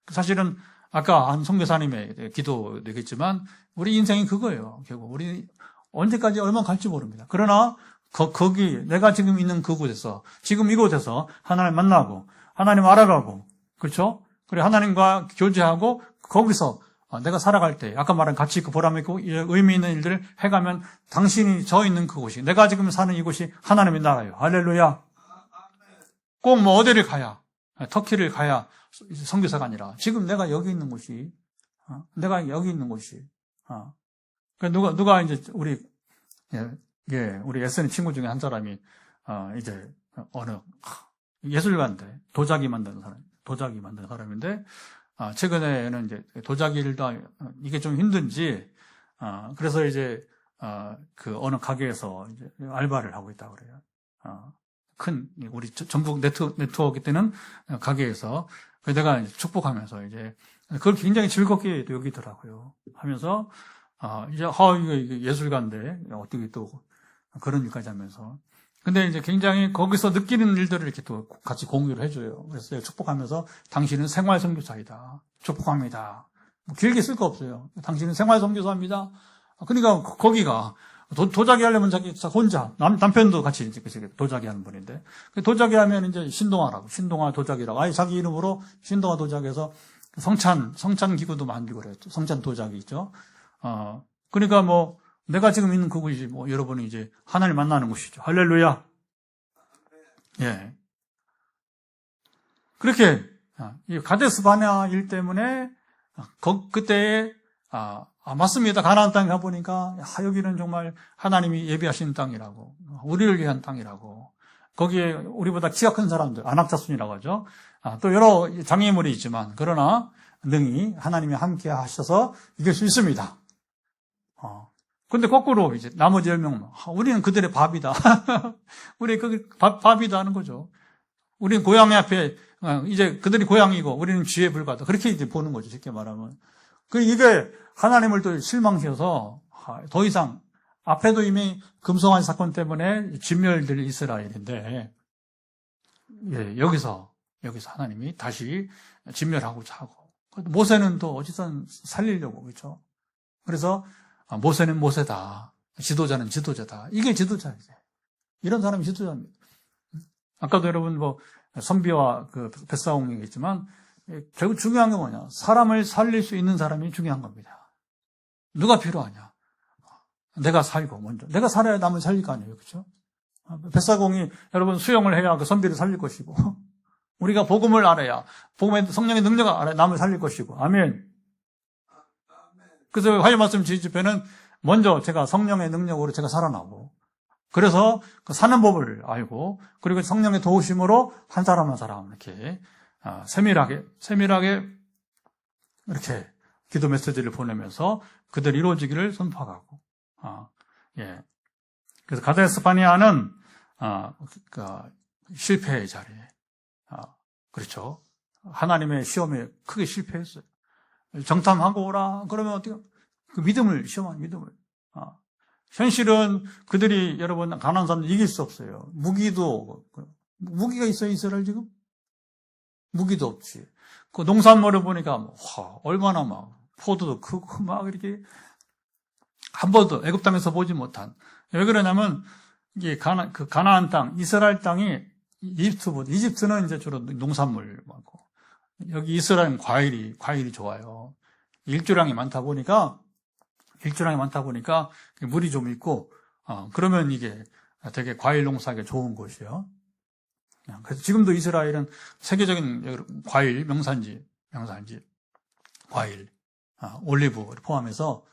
사실은 아까 한 선교사님의 기도 되겠지만 우리 인생이 그거예요. 결국 우리 언제까지 얼마나 갈지 모릅니다. 그러나 거기 내가 지금 있는 그곳에서 지금 이곳에서 하나님 만나고 하나님 알아가고 그렇죠? 그리고 하나님과 교제하고 거기서 내가 살아갈 때 아까 말한 가치 있고 보람 있고 의미 있는 일들을 해가면 당신이 저 있는 그곳이 내가 지금 사는 이곳이 하나님의 나라예요. 할렐루야. 꼭 뭐 어디를 가야 터키를 가야 선교사가 아니라 지금 내가 여기 있는 곳이 누가 이제 우리 예스는 친구 중에 한 사람이 이제 어느 예술가인데 도자기 만드는 사람인데 최근에는 이제 도자기를 이게 좀 힘든지 그래서 이제 그 어느 가게에서 이제 알바를 하고 있다고 그래요. 큰 우리 전국 네트워크 때는 가게에서 내가 이제 축복하면서 이제 그걸 굉장히 즐겁게 여기더라고요. 하면서 이제 이게 예술가인데 어떻게 또 그런 일까지 하면서 근데 이제 굉장히 거기서 느끼는 일들을 이렇게 또 같이 공유를 해줘요. 그래서 축복하면서 당신은 생활 선교사이다. 축복합니다. 뭐 길게 쓸 거 없어요. 당신은 생활 선교사입니다. 그러니까 거기가 도자기 하려면 자기 혼자 남편도 같이 이제 도자기 하는 분인데 도자기 하면 이제 신동아 도자기라고 자기 이름으로 신동아 도자기에서 성찬 기구도 만들고 그래요. 성찬 도자기 있죠. 그러니까 뭐 내가 지금 있는 그곳이 뭐 여러분이 이제 하나님 만나는 곳이죠. 할렐루야. 예. 그렇게 이 가데스 바네아 일 때문에 그때에 맞습니다. 가나안 땅에 가보니까 여기는 정말 하나님이 예비하신 땅이라고 우리를 위한 땅이라고 거기에 우리보다 키가 큰 사람들 안악자손이라고 하죠. 또 여러 장애물이 있지만 그러나 능히 하나님이 함께 하셔서 이길 수 있습니다. 근데 거꾸로 이제 나머지 10명은 우리는 그들의 밥이다. 우리 그 밥이다 하는 거죠. 우리는 고양이 앞에 이제 그들이 고양이고 우리는 쥐에 불과하다. 그렇게 이제 보는 거죠. 쉽게 말하면. 이게 하나님을 또 실망시켜서 더 이상 앞에도 이미 금송아지 사건 때문에 진멸될 이스라엘인데 여기서 하나님이 다시 진멸하고자 하고 모세는 또 어디선 살리려고 그렇죠. 그래서 모세는 모세다. 지도자는 지도자다. 이게 지도자예요. 이런 사람이 지도자입니다. 아까도 여러분 선비와 그 벳사옹 얘기했지만 결국 중요한 게 뭐냐? 사람을 살릴 수 있는 사람이 중요한 겁니다. 누가 필요하냐? 내가 살고 먼저. 내가 살아야 남을 살릴 거 아니에요. 그렇죠? 벳사공이 여러분 수영을 해야 그 선비를 살릴 것이고 우리가 복음을 알아야 복음의 성령의 능력을 알아야 남을 살릴 것이고. 아멘. 그래서 화요 말씀 지집회는 먼저 제가 성령의 능력으로 제가 살아나고 그래서 그 사는 법을 알고 그리고 성령의 도우심으로 한 사람 한 사람 이렇게 세밀하게 이렇게 기도 메시지를 보내면서 그들 이루어지기를 선포하고 그래서 가데스 바네아는 실패의 자리에 그렇죠. 하나님의 시험에 크게 실패했어요. 정탐하고 오라. 그러면 어떻게? 그 믿음을, 시험한 믿음을. 현실은 그들이 여러분, 가난한 사람들 이길 수 없어요. 무기가 있어요, 이스라엘 지금? 무기도 없지. 그 농산물을 보니까, 얼마나 포도도 크고, 이렇게, 한 번도 애굽 땅에서 보지 못한. 왜 그러냐면, 이게 가나안 땅, 이스라엘 땅이 이집트는 이제 주로 농산물 많고, 여기 이스라엘은 과일이 좋아요. 일조량이 많다 보니까 물이 좀 있고, 그러면 이게 되게 과일 농사하기 좋은 곳이에요. 그래서 지금도 이스라엘은 세계적인 과일, 명산지, 과일, 올리브를 포함해서,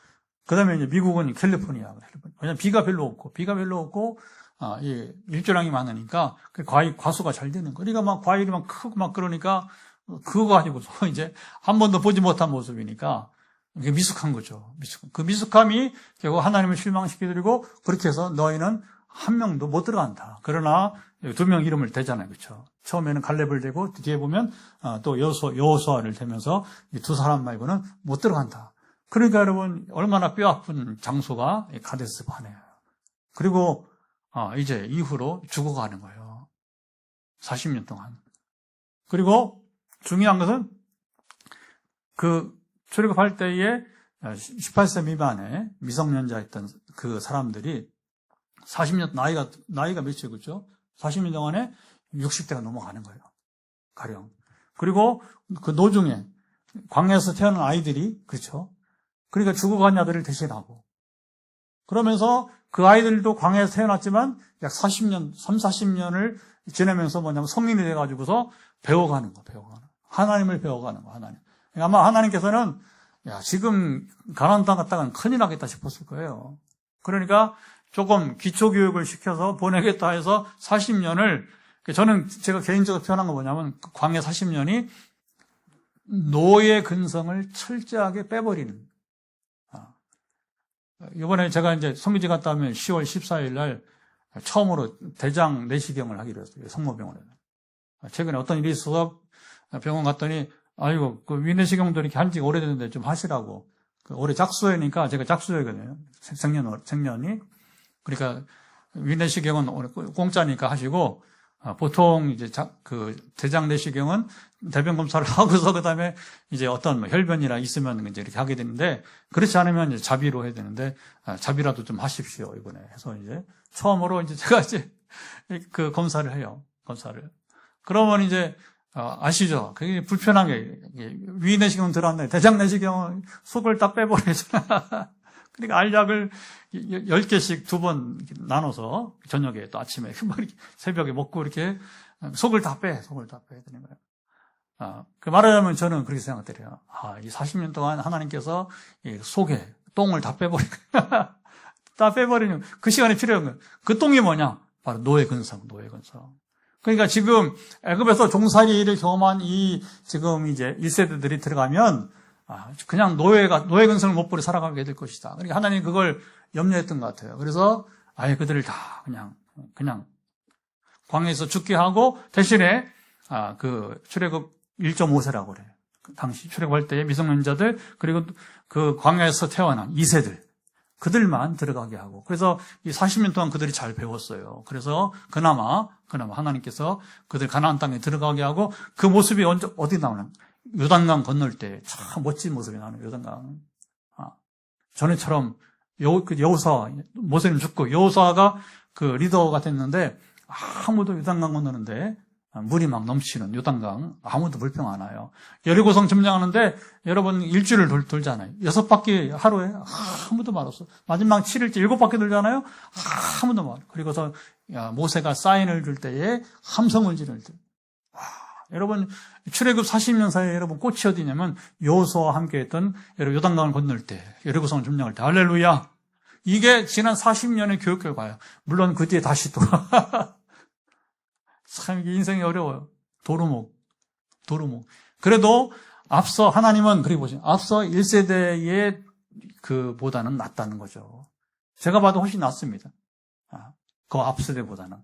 그 다음에 이제 미국은 캘리포니아. 왜냐면 비가 별로 없고, 일조량이 많으니까, 과수가 잘 되는 거. 그러니까 막 과일이 막 크고 막 그러니까, 그거 가지고서 이제 한 번도 보지 못한 모습이니까, 이게 미숙한 거죠. 그 미숙함이 결국 하나님을 실망시켜드리고, 그렇게 해서 너희는 한 명도 못 들어간다. 그러나, 2명 이름을 대잖아요. 그렇죠? 처음에는 갈렙을 대고, 뒤에 보면, 또 여호수아를 대면서, 이 두 사람 말고는 못 들어간다. 그러니까 여러분, 얼마나 뼈아픈 장소가 가데스 바네예요. 그리고, 이제 이후로 죽어가는 거예요. 40년 동안. 그리고 중요한 것은 출애굽할 때에 18세 미만의 미성년자였던 그 사람들이 40년, 나이가 몇이에요, 그렇죠? 40년 동안에 60대가 넘어가는 거예요. 가령. 그리고 그 노중에 광야에서 태어난 아이들이, 그렇죠? 그러니까 죽어간 아들을 대신하고. 그러면서 그 아이들도 광야에서 태어났지만 약 40년을 지내면서 뭐냐면 성인이 돼가지고서 배워가는 거. 하나님을 배워가는 거, 하나님. 아마 하나님께서는, 지금 가나안 땅 갔다가는 큰일 나겠다 싶었을 거예요. 그러니까 조금 기초교육을 시켜서 보내겠다 해서 40년을, 제가 개인적으로 표현한 거 뭐냐면, 광야 40년이 노예 근성을 철저하게 빼버리는. 이번에 제가 이제 성교지 갔다 오면 10월 14일 날 처음으로 대장 내시경을 하기로 했어요. 성모병원에서. 최근에 어떤 일이 있어서 병원 갔더니, 아이고, 그 위내시경도 이렇게 한 지 오래됐는데 좀 하시라고. 올해 짝수회니까 제가 짝수회거든요. 생년이. 그러니까 위내시경은 올해 공짜니까 하시고, 보통 이제 대장 내시경은 대변 검사를 하고서 그다음에 이제 어떤 혈변이나 있으면 이제 이렇게 하게 되는데, 그렇지 않으면 이제 자비로 해야 되는데, 자비라도 좀 하십시오, 이번에. 해서 이제 처음으로 이제 제가 이제 그 검사를 해요. 그러면 이제 아시죠? 그게 불편하게 위내시경 들어왔네. 대장 내시경은 속을 다 빼버리잖아. 그러니까 알약을 10개씩 2번 나눠서 저녁에 또 아침에 새벽에 먹고 이렇게 속을 다 빼야 되는 거예요. 말하자면 저는 그렇게 생각드려요. 이 40년 동안 하나님께서 이 속에 똥을 다 빼버리고, 다 빼버리는 그 시간이 필요한 거예요. 그 똥이 뭐냐? 바로 노예 근성. 그러니까 지금 애굽에서 종살이를 경험한 지금 이제 1세대들이 들어가면, 그냥 노예 근성을 못 버리고 살아가게 될 것이다. 그러니까 하나님 그걸 염려했던 것 같아요. 그래서 아예 그들을 다 그냥 광야에서 죽게 하고, 대신에 그 출애굽 1.5세라고 그래요. 당시 출애굽할 때의 미성년자들, 그리고 그 광야에서 태어난 2세들, 그들만 들어가게 하고, 그래서 이 40년 동안 그들이 잘 배웠어요. 그래서 그나마 하나님께서 그들 가나안 땅에 들어가게 하고, 그 모습이 어디 나오나? 요단강 건널 때 참 멋진 모습이 나오는 요단강. 전에처럼 여호수아, 모세는 죽고 여호수아가 그 리더가 됐는데, 아무도 요단강 건너는데 물이 막 넘치는 요단강, 아무도 불평 안 와요. 여리고성 점령하는데 여러분 일주일을 돌잖아요. 6바퀴 하루에 아무도 말 없어. 마지막 7일째 7바퀴 돌잖아요. 아무도 말. 그리고서 모세가 사인을 줄 때에 함성을 지를 때. 여러분 출애굽 40년 사이에 여러분 꽃이 어디냐면 여호수아와 함께했던 요단강을 건널 때, 여리고성을 점령할 때. 할렐루야. 이게 지난 40년의 교육 결과예요. 물론 그 뒤에 다시 또 참 이게 인생이 어려워요. 도루묵. 그래도 하나님은 그렇게 보시죠. 앞서 1세대의 보다는 낫다는 거죠. 제가 봐도 훨씬 낫습니다. 그 앞세대보다는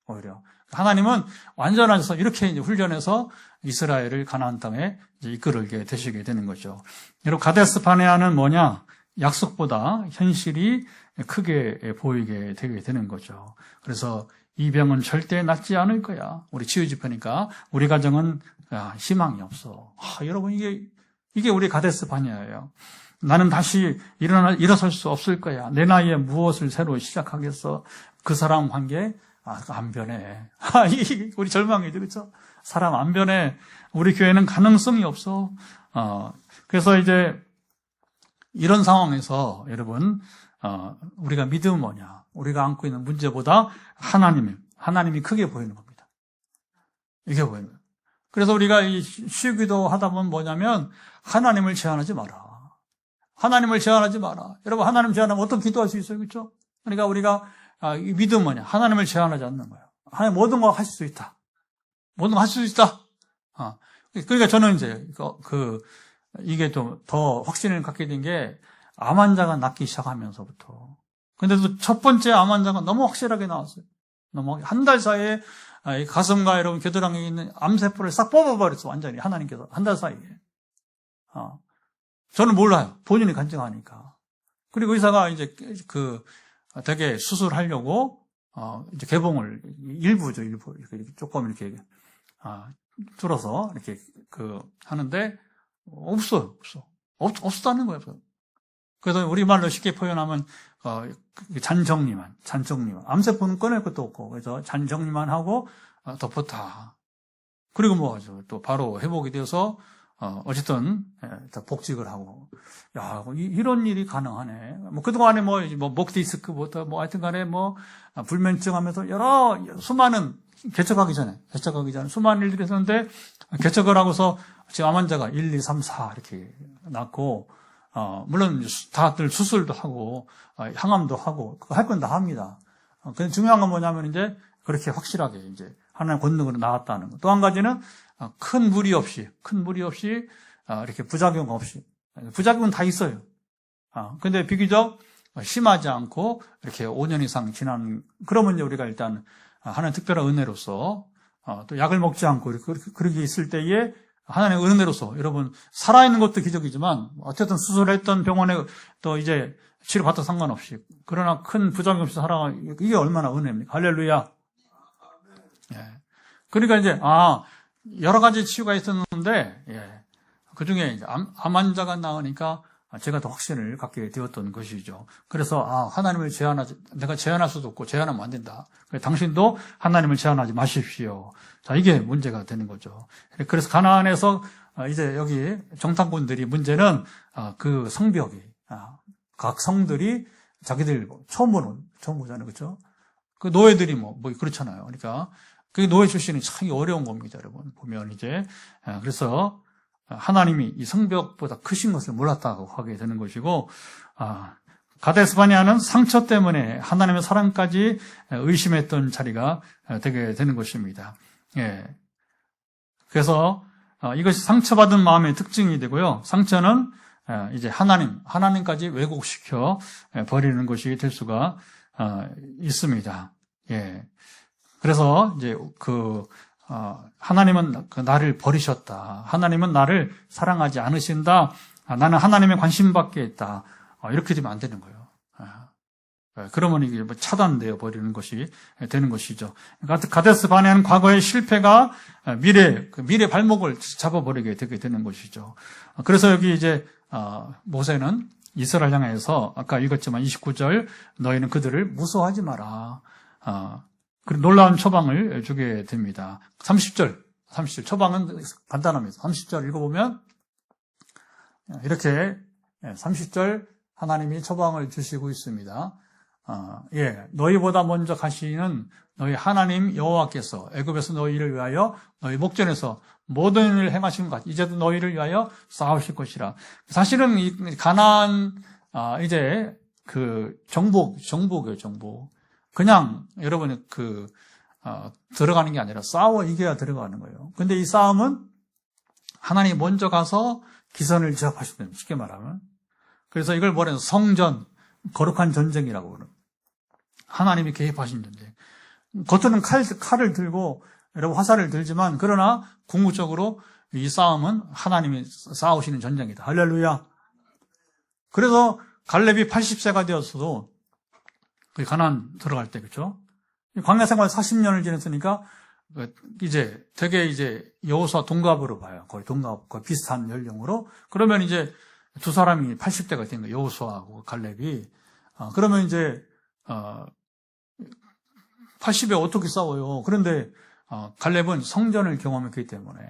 오히려. 하나님은 완전하셔서 이렇게 이제 훈련해서 이스라엘을 가나안 땅에 이제 이끌게 되시게 되는 거죠. 여러분, 가데스 바네아는 뭐냐? 약속보다 현실이 크게 보이게 되게 되는 거죠. 그래서 이 병은 절대 낫지 않을 거야. 우리 치유집회니까 우리 가정은 희망이 없어. 여러분 이게 우리 가데스 바네아예요. 나는 다시 일어설 수 없을 거야. 내 나이에 무엇을 새로 시작하겠어? 그 사람 관계 안 변해. 이게 우리 절망이죠, 그렇죠? 사람 안 변해. 우리 교회는 가능성이 없어. 그래서 이제 이런 상황에서 여러분 우리가 믿음은 뭐냐? 우리가 안고 있는 문제보다 하나님이 크게 보이는 겁니다. 이게 보입니다. 그래서 우리가 이 시기도 하다 보면 뭐냐면 하나님을 제한하지 마라. 하나님을 제한하지 마라. 여러분 하나님 제한하면 어떤 기도할 수 있어요? 그렇죠? 그러니까 우리가 이 믿음은 뭐냐? 하나님을 제한하지 않는 거예요. 하나님 모든 거 하실 수 있다. 모든 거 하실 수 있다. 그러니까 저는 이제 이게 좀 더 확신을 갖게 된 게 암 환자가 낫기 시작하면서부터. 근데도 첫 번째 암 환자가 너무 확실하게 나왔어요. 너무 한 달 사이에 이 가슴과 여러분 겨드랑이에 있는 암세포를 싹 뽑아버렸어. 완전히 하나님께서 한 달 사이에. 저는 몰라요. 본인이 간증하니까. 그리고 의사가 이제 되게 수술하려고 이제 개봉을 일부죠. 일부 이렇게 조금 이렇게 줄어서 이렇게 하는데 없었다는 거예요. 그래서 우리말로 쉽게 표현하면 잔정리만 암세포는 꺼낼 것도 없고 그래서 잔정리만 하고 덮었다. 그리고 뭐죠? 또 바로 회복이 되어서 어쨌든 복직을 하고 이런 일이 가능하네. 뭐 그동안에 목 디스크부터 하여튼간에 불면증하면서 여러 수많은 개척하기 전에 수많은 일들이 있었는데 개척을 하고서 지금 암 환자가 1, 2, 3, 4 이렇게 낳고 물론 다들 수술도 하고 항암도 하고 할 건 다 합니다. 근데 중요한 건 뭐냐면 이제 그렇게 확실하게 이제 하나님의 권능으로 나왔다는 거. 또 한 가지는 큰 무리 없이 이렇게 부작용 없이 부작용은 다 있어요. 근데 비교적 심하지 않고 이렇게 5년 이상 지난 그러면 이제 우리가 일단 하나님 특별한 은혜로서 또 약을 먹지 않고 그렇게 있을 때에 하나님의 은혜로서 여러분 살아있는 것도 기적이지만 어쨌든 수술했던 병원에 또 이제 치료받다 상관없이 그러나 큰 부작용 없이 살아가 이게 얼마나 은혜입니까? 할렐루야. 그러니까 이제 여러 가지 치유가 있었는데 그 중에 이제 암 환자가 나으니까 제가 더 확신을 갖게 되었던 것이죠. 그래서 하나님을 내가 제한할 수도 없고 제한하면 안 된다. 당신도 하나님을 제한하지 마십시오. 자, 이게 문제가 되는 거죠. 그래서 가나안에서 이제 여기 정탐꾼들이 문제는 그 성벽이 각 성들이 자기들 처음 보잖아요, 그렇죠? 그 노예들이 그렇잖아요. 그러니까 그 노예 출신이 참 어려운 겁니다, 여러분. 보면 이제 그래서 하나님이 이 성벽보다 크신 것을 몰랐다고 하게 되는 것이고, 가데스 바네아는 상처 때문에 하나님의 사랑까지 의심했던 자리가 되게 되는 것입니다. 그래서 이것이 상처받은 마음의 특징이 되고요. 상처는 이제 하나님까지 왜곡시켜 버리는 것이 될 수가 있습니다. 그래서 이제 하나님은 나를 버리셨다. 하나님은 나를 사랑하지 않으신다. 나는 하나님의 관심 밖에 있다. 이렇게 되면 안 되는 거예요. 그러면 이게 차단되어 버리는 것이 되는 것이죠. 가데스 바네아는 과거의 실패가 미래 발목을 잡아버리게 되게 되는 것이죠. 그래서 여기 이제 모세는 이스라엘 향해서 아까 읽었지만 29절 너희는 그들을 무서워하지 마라. 그리고 놀라운 처방을 주게 됩니다. 30절 처방은 간단합니다. 30절 읽어보면 이렇게 30절 하나님이 처방을 주시고 있습니다. 너희보다 먼저 가시는 너희 하나님 여호와께서 애굽에서 너희를 위하여 너희 목전에서 모든 일을 행하신 것 같이 이제도 너희를 위하여 싸우실 것이라. 사실은 이 가나안 이제 그 정복이에요, 정복. 그냥 여러분이 들어가는 게 아니라 싸워 이겨야 들어가는 거예요. 근데 이 싸움은 하나님이 먼저 가서 기선을 제압하시면 쉽게 말하면. 그래서 이걸 뭐래요? 성전, 거룩한 전쟁이라고 그래요. 하나님이 개입하신 전쟁. 겉으로는 칼을 들고 여러분 화살을 들지만 그러나 궁극적으로 이 싸움은 하나님이 싸우시는 전쟁이다. 할렐루야. 그래서 갈렙이 80세가 되었어도 가나안 들어갈 때 그렇죠? 광야 생활 40년을 지냈으니까 이제 되게 이제 여호수아 동갑으로 봐요. 거의 비슷한 연령으로. 그러면 이제 두 사람이 80대가 된 거예요. 여호수아하고 갈렙이. 그러면 이제 80에 어떻게 싸워요? 그런데 갈렙은 성전을 경험했기 때문에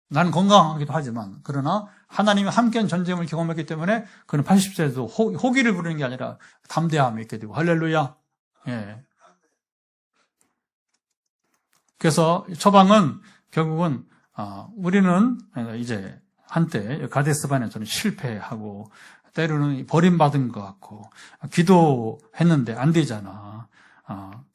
나는 건강하기도 하지만 그러나 하나님이 함께한 전쟁을 경험했기 때문에 그는 80세에도 호기를 부르는 게 아니라 담대함이 있게 되고 할렐루야. 그래서 처방은 결국은 우리는 이제 한때 가데스바네아처럼 실패하고 때로는 버림받은 것 같고 기도했는데 안 되잖아.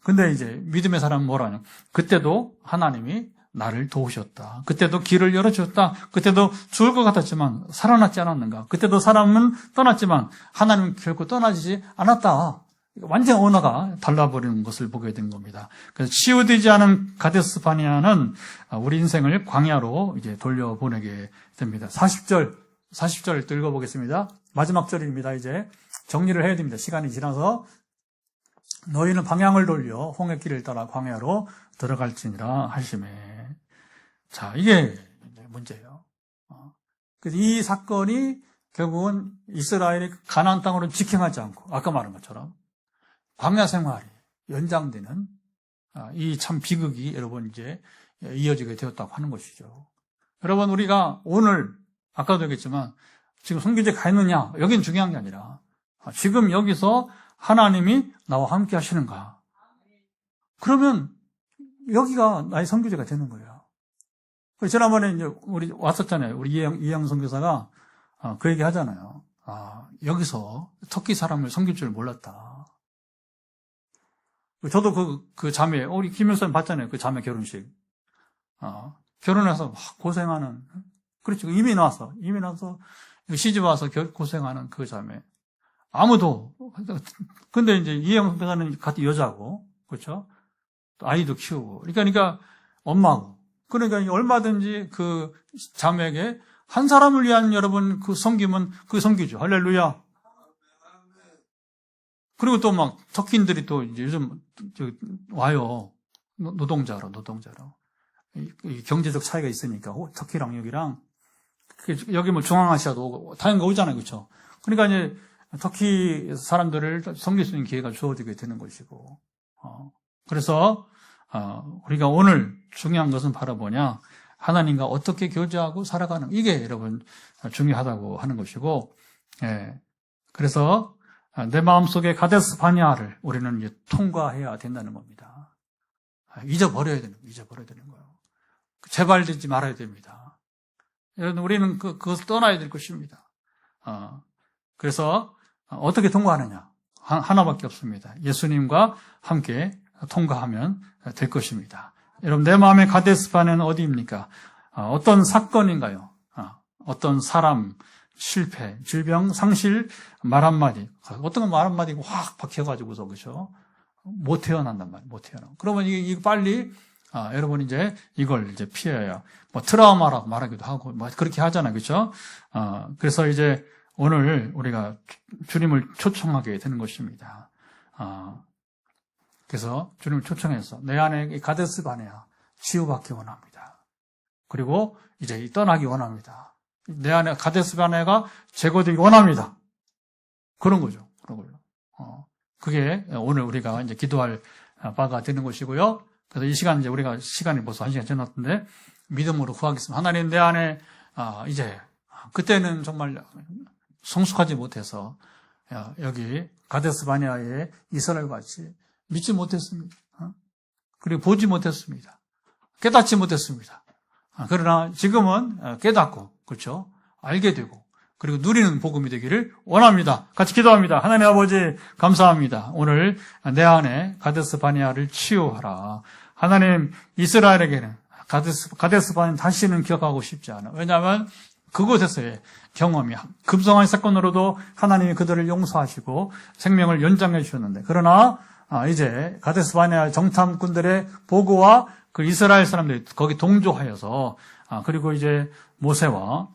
근데 이제 믿음의 사람은 뭐라 하냐? 그때도 하나님이 나를 도우셨다. 그때도 길을 열어주셨다. 그때도 죽을 것 같았지만 살아났지 않았는가? 그때도 사람은 떠났지만 하나님은 결코 떠나지 않았다. 완전 언어가 달라버리는 것을 보게 된 겁니다. 그래서 치유되지 않은 가데스 바네아는 우리 인생을 광야로 이제 돌려보내게 됩니다. 40절 읽어보겠습니다. 마지막 절입니다. 이제 정리를 해야 됩니다. 시간이 지나서 너희는 방향을 돌려 홍해길을 따라 광야로 들어갈지니라 하시매. 자, 이게 문제예요. 그래서 이 사건이 결국은 이스라엘이 가나안 땅으로 직행하지 않고 아까 말한 것처럼 광야 생활이 연장되는 이 참 비극이 여러분 이제 이어지게 되었다고 하는 것이죠. 여러분 우리가 오늘 아까도 얘기했지만 지금 선교지에 가 있느냐 여긴 중요한 게 아니라 지금 여기서 하나님이 나와 함께 하시는가. 그러면 여기가 나의 선교지가 되는 거예요. 지난번에 이제 우리 왔었잖아요. 우리 이영 선교사가 그 얘기 하잖아요. 여기서 터키 사람을 섬길 줄 몰랐다. 저도 그 자매, 우리 김일선 봤잖아요. 그 자매 결혼식. 결혼해서 고생하는, 그렇죠. 이미 나서 시집 와서 고생하는 그 자매. 아무도, 근데 이제 이영 선교사는 같은 여자고, 그렇죠. 아이도 키우고. 그러니까 엄마고. 그러니까 얼마든지 그 자매에게 한 사람을 위한 여러분 그 섬김은 그 섬기죠. 할렐루야. 그리고 또 막 터키인들이 또 이제 요즘 와요. 노동자로. 이 경제적 차이가 있으니까 터키랑 여기랑 여기 뭐 중앙아시아도 오고 다양한 거 오잖아요. 그렇죠? 그러니까 이제 터키 사람들을 섬길 수 있는 기회가 주어지게 되는 것이고. 그래서 우리가 오늘 중요한 것은 바로 뭐냐? 하나님과 어떻게 교제하고 살아가는 이게 여러분 중요하다고 하는 것이고, 예. 그래서 내 마음속에 가데스 바네아를 우리는 이제 통과해야 된다는 겁니다. 잊어버려야 되는 거예요. 재발되지 말아야 됩니다. 여러분 우리는 그것을 떠나야 될 것입니다. 그래서 어떻게 통과하느냐? 하나밖에 없습니다. 예수님과 함께 통과하면 될 것입니다. 여러분 내 마음의 가데스 바네아는 어디입니까? 어떤 사건인가요? 어떤 사람, 실패, 질병, 상실, 말 한마디. 어떤 건 말 한마디가 확 박혀가지고서, 그죠? 못 태어난단 말이에요. 못 태어나. 그러면 이거 빨리, 여러분 이제 이걸 이제 피해야. 뭐 트라우마라고 말하기도 하고, 뭐 그렇게 하잖아요. 그죠? 그래서 이제 오늘 우리가 주님을 초청하게 되는 것입니다. 그래서 주님을 초청해서 내 안에 가데스 바네아 치유받기 원합니다. 그리고 이제 떠나기 원합니다. 내 안에 가데스 바네아가 제거되기 원합니다. 그런 거죠. 그게 오늘 우리가 이제 기도할 바가 되는 것이고요. 그래서 이 시간 이제 우리가 시간이 벌써 1시간 지났는데 믿음으로 구하겠습니다. 하나님 내 안에 이제 그때는 정말 성숙하지 못해서 여기 가데스 바네아의 이스라엘과 같이 믿지 못했습니다. 그리고 보지 못했습니다. 깨닫지 못했습니다. 그러나 지금은 깨닫고, 그렇죠? 알게 되고, 그리고 누리는 복음이 되기를 원합니다. 같이 기도합니다. 하나님 아버지, 감사합니다. 오늘 내 안에 가데스 바네아를 치유하라. 하나님, 이스라엘에게는 가데스 바네아 다시는 기억하고 싶지 않아. 왜냐하면 그곳에서의 경험이 급성한 사건으로도 하나님이 그들을 용서하시고 생명을 연장해 주셨는데, 그러나 이제 가데스 바네아 정탐꾼들의 보고와 그 이스라엘 사람들이 거기 동조하여서 그리고 이제 모세와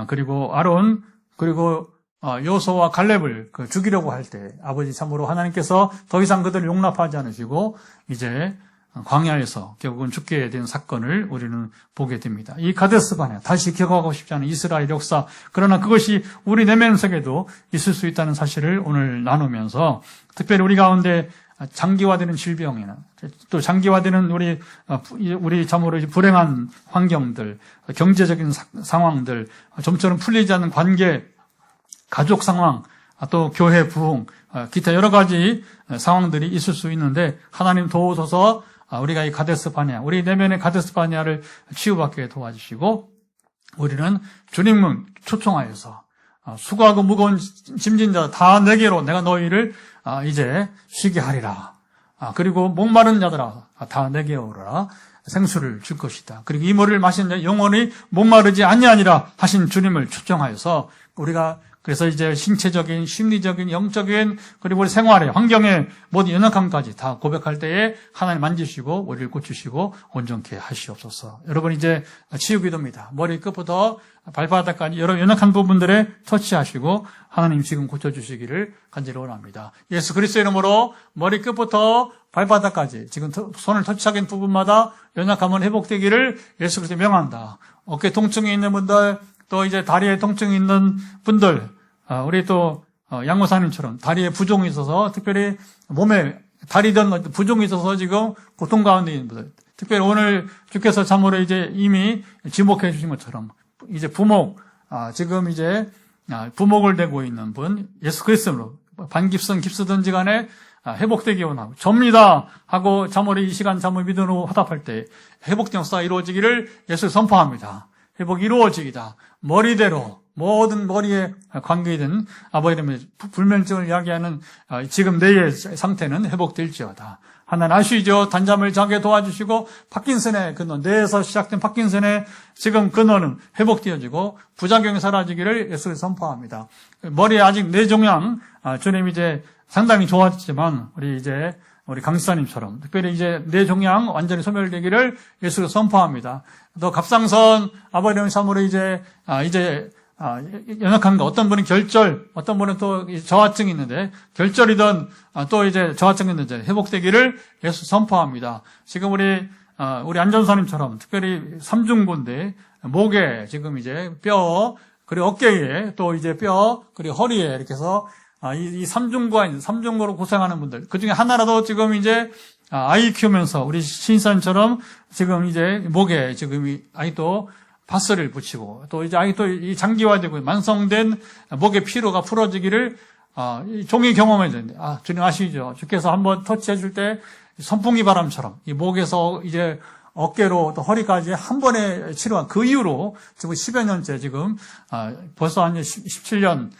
그리고 아론 그리고 요소와 갈렙을 죽이려고 할 때 아버지 참으로 하나님께서 더 이상 그들을 용납하지 않으시고 이제 광야에서 결국은 죽게 된 사건을 우리는 보게 됩니다. 이 가데스 바네아 다시 기억하고 싶지 않은 이스라엘 역사, 그러나 그것이 우리 내면 속에도 있을 수 있다는 사실을 오늘 나누면서 특별히 우리 가운데 장기화되는 질병이나 또 장기화되는 우리 참으로 불행한 환경들, 경제적인 상황들, 좀처럼 풀리지 않는 관계, 가족 상황, 또 교회 부흥, 기타 여러 가지 상황들이 있을 수 있는데 하나님 도우소서 우리가 이 가데스 바네아, 우리 내면의 가데스 바네아를 치유받게 도와주시고, 우리는 주님을 초청하여서 수고하고 무거운 짐진 자 다 내게로 내가 너희를 이제 쉬게 하리라. 그리고 목마른 자들아 다 내게 오라. 생수를 줄 것이다. 그리고 이 물을 마시는 자 영원히 목마르지 아니하니라 하신 주님을 초청하여서 우리가 그래서 이제 신체적인, 심리적인, 영적인 그리고 우리 생활의 환경의 모든 연약함까지 다 고백할 때에 하나님 만지시고 우리를 고치시고 온전케 하시옵소서. 여러분 이제 치유기도입니다. 머리 끝부터 발바닥까지 여러 연약한 부분들에 터치하시고 하나님 지금 고쳐주시기를 간절히 원합니다. 예수 그리스도의 이름으로 머리 끝부터 발바닥까지 지금 손을 터치하는 부분마다 연약함은 회복되기를 예수 그리스도 명한다. 어깨 통증이 있는 분들, 또 이제 다리에 통증이 있는 분들, 우리 또 양모사님처럼 다리에 부종이 있어서 특별히 몸에 다리든 부종이 있어서 지금 고통 가운데 있는 분들, 특별히 오늘 주께서 참으로 이제 이미 지목해 주신 것처럼 이제 부목, 지금 이제 부목을 대고 있는 분, 예수 그리스도로 반깁슨 깁스든지 간에 회복되기 원하고 접니다 하고 참으로 이 시간 참으로 믿음으로 화답할 때 회복된 역사가 이루어지기를 예수 선포합니다. 회복이 이루어지기다. 머리대로 모든 머리에 관계된 아버지의 불면증을 이야기하는 지금 뇌의 상태는 회복될지어다. 하나님 아시죠? 단잠을 자게 도와주시고 파킨슨의 근원, 뇌에서 시작된 파킨슨의 지금 근원은 회복되어지고 부작용이 사라지기를 예수를 선포합니다. 머리에 아직 뇌종양 주님 이제 상당히 좋았지만 우리 강수사님처럼 특별히 이제 뇌종양 완전히 소멸되기를 예수를 선포합니다. 또 갑상선 아버지는 참으로 이제 연약한 거, 어떤 분은 결절, 어떤 분은 또 저하증이 있는데, 결절이든 또 이제 저하증이 있는데 회복되기를 예수 선포합니다. 지금 우리 안전사님처럼 특별히 삼중고인데, 목에 지금 이제 뼈, 그리고 어깨에 또 이제 뼈, 그리고 허리에 이렇게 해서 이 삼중고로 고생하는 분들, 그 중에 하나라도 지금 이제 아이 키우면서 우리 신사님처럼 지금 이제 목에 지금 아이도 파스를 붙이고 또 이제 아이도 이 장기화되고 만성된 목의 피로가 풀어지기를 종이 경험해졌는데 주님 아시죠? 주께서 한번 터치해 줄 때 선풍기 바람처럼 이 목에서 이제 어깨로 또 허리까지 한 번에 치료한 그 이후로 지금 10여 년째 지금 벌써 한 17년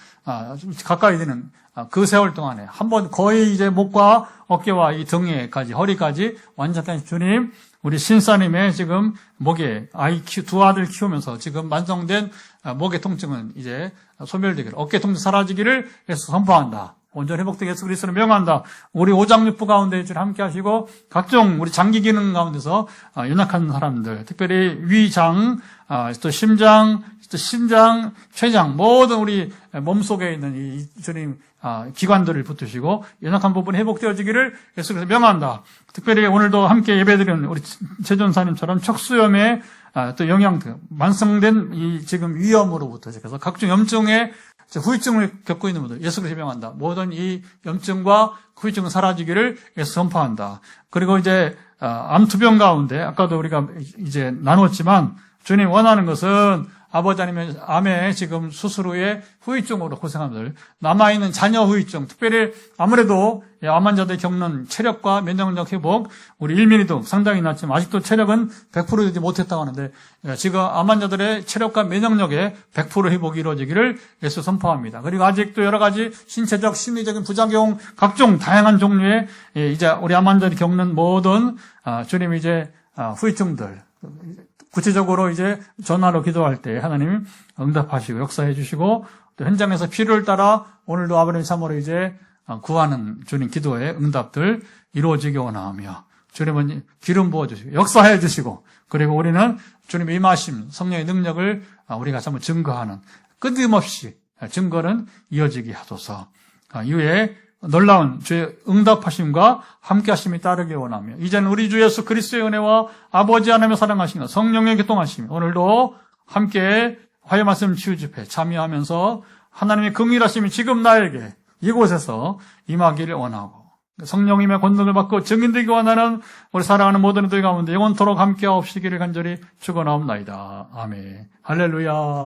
가까이 되는 그 세월 동안에 한 번 거의 이제 목과 어깨와 이 등에까지 허리까지 완전히 주님 우리 신사님의 지금 목에 두 아들 키우면서 지금 만성된 목의 통증은 이제 소멸되기를, 어깨 통증 사라지기를 해서 선포한다. 온전히 회복되게 예수 그리스도를 명한다. 우리 오장육부 가운데 주님 함께 하시고 각종 우리 장기 기능 가운데서 연약한 사람들, 특별히 위장, 또 심장, 또 신장, 췌장 모든 우리 몸속에 있는 이 주님 기관들을 붙으시고 연약한 부분이 회복되어지기를 예수 그리스도 명한다. 특별히 오늘도 함께 예배드리는 우리 최전사님처럼 척수염의 또 영양등 만성된 이 지금 위염으로부터 시작해서 각종 염증의 후유증을 겪고 있는 분들 예수 그리스도 명한다. 모든 이 염증과 후유증은 사라지기를 예수 선포한다. 그리고 이제 암투병 가운데 아까도 우리가 이제 나눴지만 주님 원하는 것은 아버지 아니면 암에 지금 수술 후에 후유증으로 고생하는 분들, 남아있는 자녀 후유증, 특별히 아무래도 암 환자들이 겪는 체력과 면역력 회복, 우리 일민이도 상당히 낮지만 아직도 체력은 100% 되지 못했다고 하는데 지금 암 환자들의 체력과 면역력의 100% 회복이 이루어지기를 예수 선포합니다. 그리고 아직도 여러 가지 신체적, 심리적인 부작용, 각종 다양한 종류의 이제 우리 암 환자들이 겪는 모든 주님 이제 후유증들, 구체적으로 이제 전화로 기도할 때 하나님 응답하시고 역사해 주시고 또 현장에서 필요를 따라 오늘도 아버님 참으로 이제 구하는 주님 기도의 응답들 이루어지기 원하며 주님은 기름 부어주시고 역사해 주시고 그리고 우리는 주님의 임하심 성령의 능력을 우리가 참으로 증거하는 끊임없이 증거는 이어지게 하소서. 이후에 놀라운 주의 응답하심과 함께하심이 따르기 원하며 이제는 우리 주 예수 그리스도의 은혜와 아버지 하나님의 사랑하심과 성령의 교통하심이 오늘도 함께 화요 말씀 치유 집회 참여하면서 하나님의 긍휼하심이 지금 나에게 이곳에서 임하기를 원하고 성령님의 권능을 받고 증인되기 원하는 우리 사랑하는 모든 이들 가운데 영원토록 함께하옵시기를 간절히 축원하옵나이다. 아멘. 할렐루야.